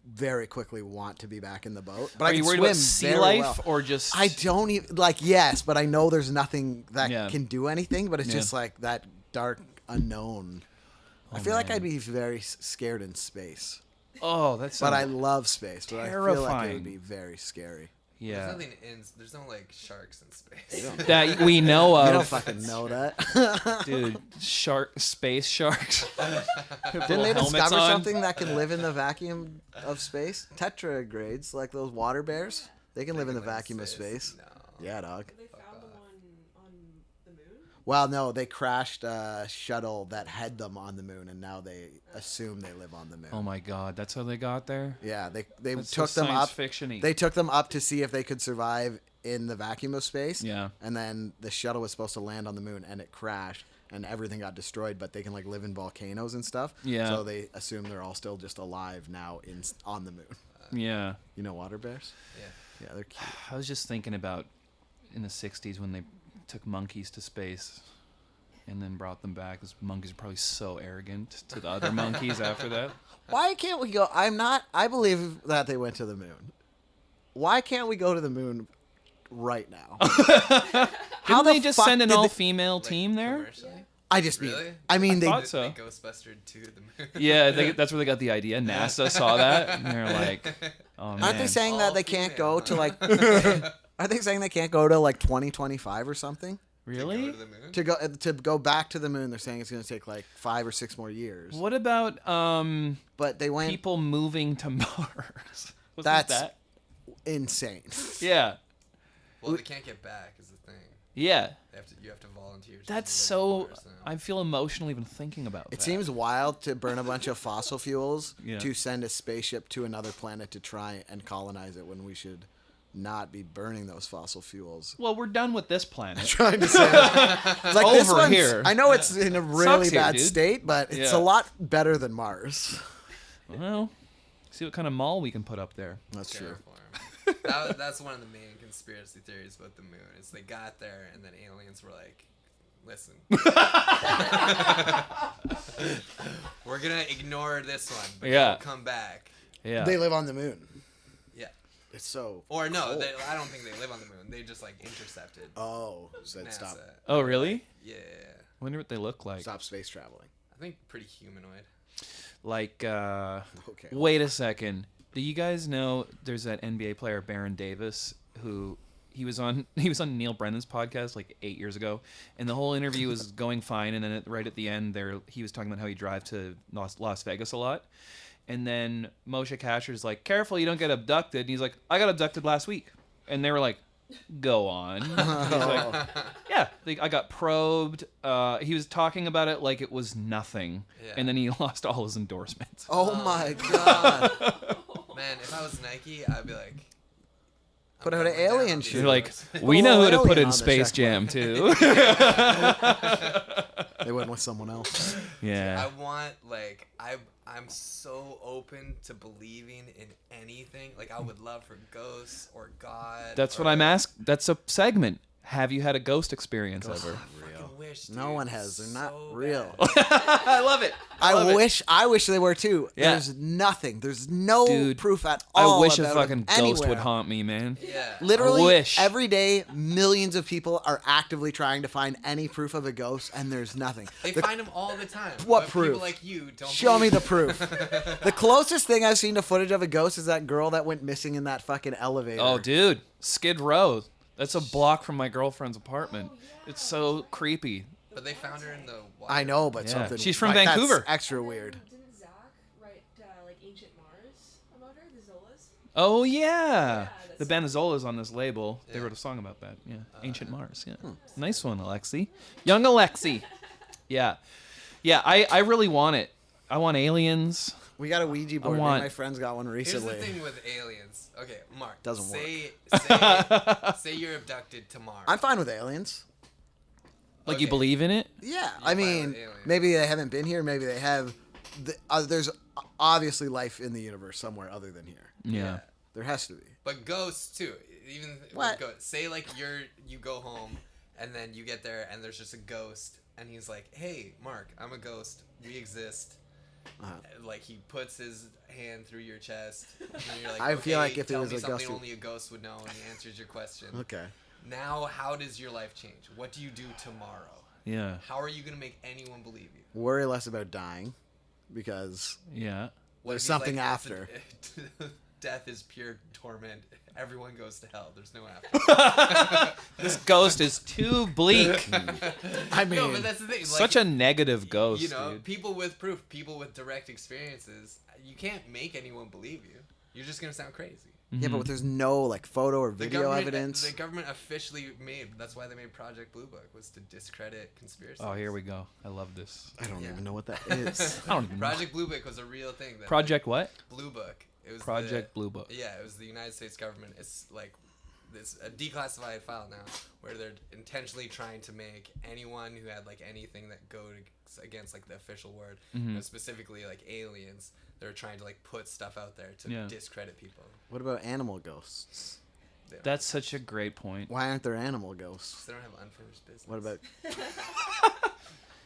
very quickly want to be back in the boat. But Are I you can worried swim about sea very life well. or just? I don't even yes, but I know there's nothing that Yeah. can do anything. But it's Yeah. just like that dark unknown. I feel like man. I'd be very scared in space, Oh, that's. but I love space. But I feel like it Terrifying. would be very scary. Yeah. There's no like sharks in space. That we know You don't of, fucking know that. dude. Space sharks. Didn't they Helmets discover on. something that can live in the vacuum of space? Tetragrades, like those water bears, they can live in the vacuum of space. No. Yeah, dog. They found the one on the moon. Well, no, they crashed a shuttle that had them on the moon, and now they assume they live on the moon. Oh my God, that's how they got there. Yeah, they That's took so them science up. fiction-y. They took them up to see if they could survive in the vacuum of space. Yeah. And then the shuttle was supposed to land on the moon, and it crashed, and everything got destroyed. But they can like live in volcanoes and stuff. Yeah. So they assume they're all still just alive now on the moon. Yeah. You know water bears? Yeah. Yeah, they're cute. I was just thinking about in the '60s when they took monkeys to space and then brought them back. Those monkeys are probably so arrogant to the other monkeys after that. Why can't we go? I believe that they went to the moon. Why can't we go to the moon right now? How they just fuck send an did they- all-female Like, team there? commercially? I just mean. Really? I mean, they. thought so. They Ghostbustered to the moon. Yeah, that's where they got the idea. NASA saw that and they're like, "Oh man." Aren't they saying that All they can't female, go to huh? like? Are they saying they can't go to like 2025 or something? Really? Go to the moon? To go back to the moon, they're saying it's going to take like 5 or 6 more years. What about But they went people moving to Mars? Wasn't That's- that? insane. Yeah. Well, they can't get back is the thing. Yeah. You have to volunteer. to That's live on so. Mars now. I feel emotional even thinking about It that. seems wild to burn a bunch of fossil fuels Yeah. to send a spaceship to another planet to try and colonize it when we should not be burning those fossil fuels. Well, we're done with this planet. Trying to say it's like this Over one's- here. I know it's in a really Sucks here, bad dude. state, but it's Yeah. a lot better than Mars. Well, see what kind of mall we can put up there. That's true. Terraform. That's one of the main conspiracy theories about the moon. Is they got there and then aliens were like, "Listen, we're gonna ignore this one, but Yeah. we'll come back." Yeah. They live on the moon. Yeah. It's so. Or no, cold. I don't think they live on the moon. They just like intercepted. Oh, so NASA. stop. Oh, really? Yeah. I wonder what they look like. Stop space traveling. I think pretty humanoid. Like, Okay. wait a second. Do you guys know there's that NBA player Baron Davis who he was on Neil Brennan's podcast like 8 years ago, and the whole interview was going fine, and then right at the end there he was talking about how he drive to Las Vegas a lot, and then Moshe Kasher's like, careful you don't get abducted, and he's like, I got abducted last week, and they were like, go on. He's like, yeah, I got probed. He was talking about it like it was nothing, and then he lost all his endorsements. Oh my god. Man, if I was Nike, I'd be like, Put out an alien shoe. They're like, we know who to put alien in on the Space checkmark. Jam too. They went with someone else. Yeah. I want like I'm so open to believing in anything. Like I would love for ghosts or God. That's what I'm asking. That's a segment. Have you had a ghost experience ever? I fucking wish, dude. No one has. They're not So real. bad. I love it. I wish they were too. Yeah. There's nothing. There's no Dude, proof at I all. wish a about fucking them ghost would anywhere. haunt me, man. Yeah. Literally, I wish. every day, millions of people are actively trying to find any proof of a ghost, and there's nothing. They find them all the time. What but proof? People like you don't. Show me believe the proof. The closest thing I've seen to footage of a ghost is that girl that went missing in that fucking elevator. Oh, dude, Skid Row. That's a block from my girlfriend's apartment. It's so creepy. But they found her in the water. I know, but Yeah. something. She's from like, Vancouver. That's extra weird. Didn't Zach write like Ancient Mars about her, the Zolas? Oh yeah, Yeah, the that's- Benzolas on this label. They Yeah. wrote a song about that. Yeah, Ancient Mars. Yeah, nice one, Alexi. Young Alexi. Yeah, yeah. I really want it. I want aliens. We got a Ouija board. Me want- and my friends got one Here's recently. the thing with aliens. Okay, Mark. Doesn't Say you're abducted tomorrow. I'm fine with aliens. Like you Okay. believe in it? Yeah, You're I fine mean, with aliens. maybe they haven't been here. Maybe they have. There's obviously life in the universe somewhere other than here. Yeah. There has to be. But ghosts too. Even with What? ghosts. Say like you go home and then you get there and there's just a ghost and he's like, "Hey, Mark, I'm a ghost. We exist." Like he puts his hand through your chest and then you're like, I feel "Okay, like if it tell was me a something ghost- only a ghost would know," and he answers your question. Okay. Now, how does your life change? What do you do tomorrow? Yeah. How are you gonna make anyone believe you? Worry less about dying, because Yeah. What There's if he's something like, after. Death is pure torment. Everyone goes to hell. There's no after. This ghost is too bleak. I mean, No, but that's the thing. Like, Such a negative ghost, You know, dude. people with proof, people with direct experiences. You can't make anyone believe you. You're just gonna sound crazy. yeah, but there's no like photo or The video government, evidence. The government officially made. That's why they made Project Blue Book, was to discredit conspiracy. Oh, here we go. I love this. I don't Yeah. even know what that is. I don't even know. Project Blue Book was a real thing. That Project what? Blue Book. It was Project Blue Book. Yeah, it was the United States government. It's like this a declassified file now, where they're intentionally trying to make anyone who had like anything that goes against like the official word, Mm-hmm. you know, specifically like aliens. They're trying to like put stuff out there to Yeah. discredit people. What about animal ghosts? They don't, That's such a great point. Why aren't there animal ghosts? they don't have unfinished business. What about?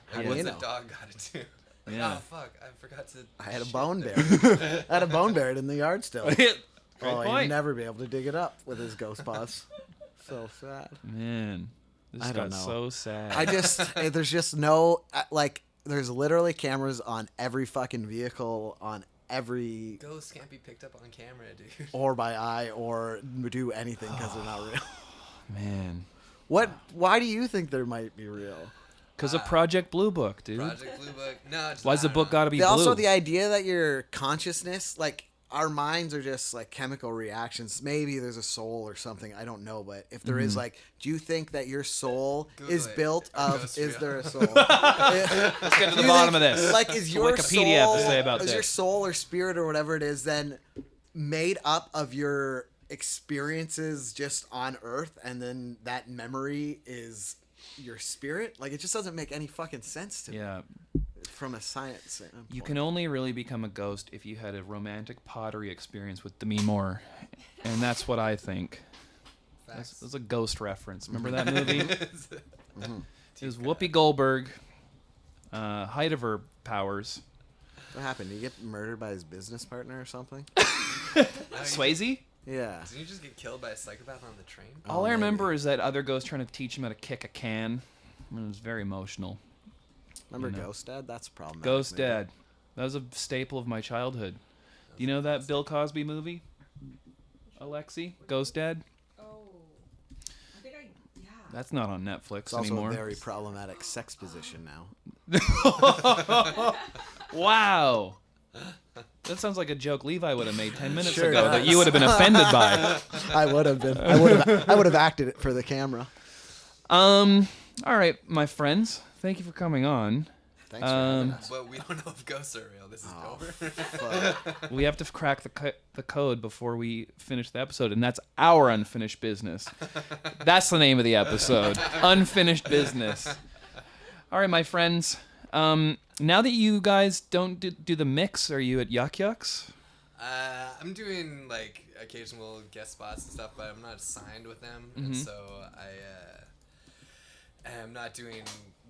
How Like, do what's you a know? dog got to do? Like, Yeah. oh fuck! I forgot to. I had a shit bone there. buried. I had a bone buried in the yard still. Great Oh, he'd point. never be able to dig it up with his ghost paws. So sad. Man, this I don't got know. so sad. I just there's just no like there's literally cameras on every fucking vehicle on every Ghosts can't be picked up on camera, dude. or by eye or do anything because they're not real. Man, What? Why do you think there might be real? because of Project Blue Book, dude. Project Blue Book. No, it's Why's the book got to be Also, blue? the idea that your consciousness, like our minds, are just like chemical reactions. Maybe there's a soul or something. I don't know, but if there is, like, do you think that your soul Google is it. built Are of? ghosts Is real? there a soul? Let's get to the bottom of this. Like, is What your Wikipedia have soul? to say about is your this? soul or spirit or whatever it is then made up of your experiences just on Earth, and then that memory is your spirit? Like, it just doesn't make any fucking sense to me Yeah, from a science standpoint. you can only really become a ghost if you had a romantic pottery experience with Demi Moore, and that's what I think. Facts. That's a ghost reference. Remember that movie? Mm-hmm. It was Whoopi Goldberg, height of her powers. What happened? Did he get murdered by his business partner or something? Swayze? Yeah. Didn't you just get killed by a psychopath on the train? All I maybe. remember is that other ghost trying to teach him how to kick a can. It was very emotional. Remember You know. Ghost Dad? That's problematic. Ghost movie. Dad. That was a staple of my childhood. Do you know that Bill Cosby movie? Alexi? Ghost Dad? Oh. I think yeah. That's not on Netflix It's also anymore. a very problematic sex position now. Wow. That sounds like a joke Levi would have made 10 minutes Sure ago does. that you would have been offended by. I would have been. I would have acted it for the camera. All right, my friends. Thank you for coming on. Thanks for having us. But we don't know if ghosts are real. This is over. Fuck. We have to crack the code before we finish the episode, and that's our unfinished business. That's the name of the episode. Unfinished business. All right, my friends. Now that you guys don't do the mix, are you at Yuck Yucks? I'm doing like occasional guest spots and stuff, but I'm not signed with them, Mm-hmm. and so I am not doing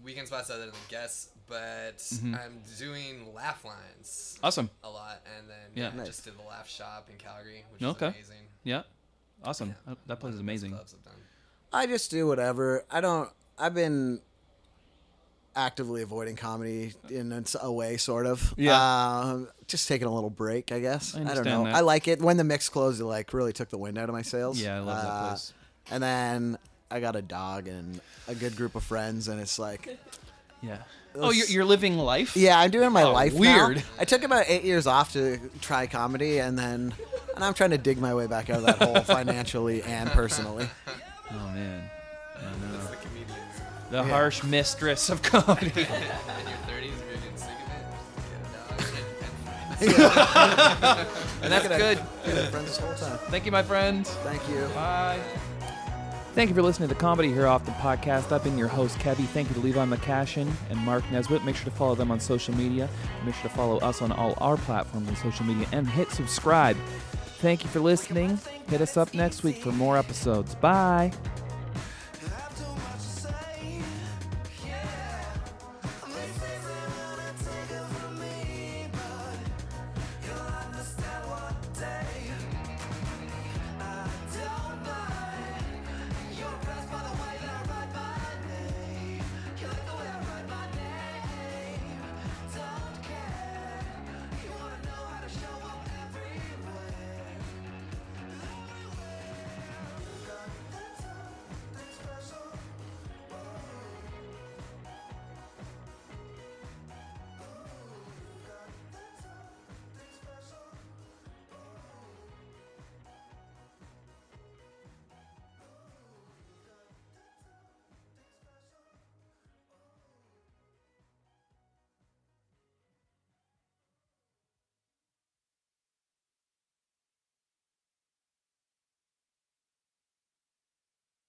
weekend spots other than guests. But I'm doing laugh lines Awesome. a lot, and then Yeah. I Nice. just did the laugh shop in Calgary, which Okay. is amazing. Yeah. Awesome. Yeah. That place is amazing. Clubs I've done. I just do whatever. I've been actively avoiding comedy in a way, sort of. Yeah. Just taking a little break, I guess. I I don't understand know. that. I like it. When the mix closed, it like really took the wind out of my sails. Yeah, I love that place. And then I got a dog and a good group of friends, and it's like, Yeah. Oh, you're living life? yeah, I'm doing my Oh, life weird. now. I took about 8 years off to try comedy, and I'm trying to dig my way back out of that hole financially and personally. Oh, man. That's the comedians. The harsh mistress of comedy. In your 30s, if you're getting sick of it, get a dog and And that's good. Been friends this whole time. Thank you, my friends. Thank you. Bye. Thank you for listening to the Comedy Here Off the Podcast. I've been your host, Kevvy. Thank you to Levi McCachen and Mark Nesbitt. Make sure to follow them on social media. Make sure to follow us on all our platforms on social media and hit subscribe. Thank you for listening. Hit us up next week for more episodes. Bye.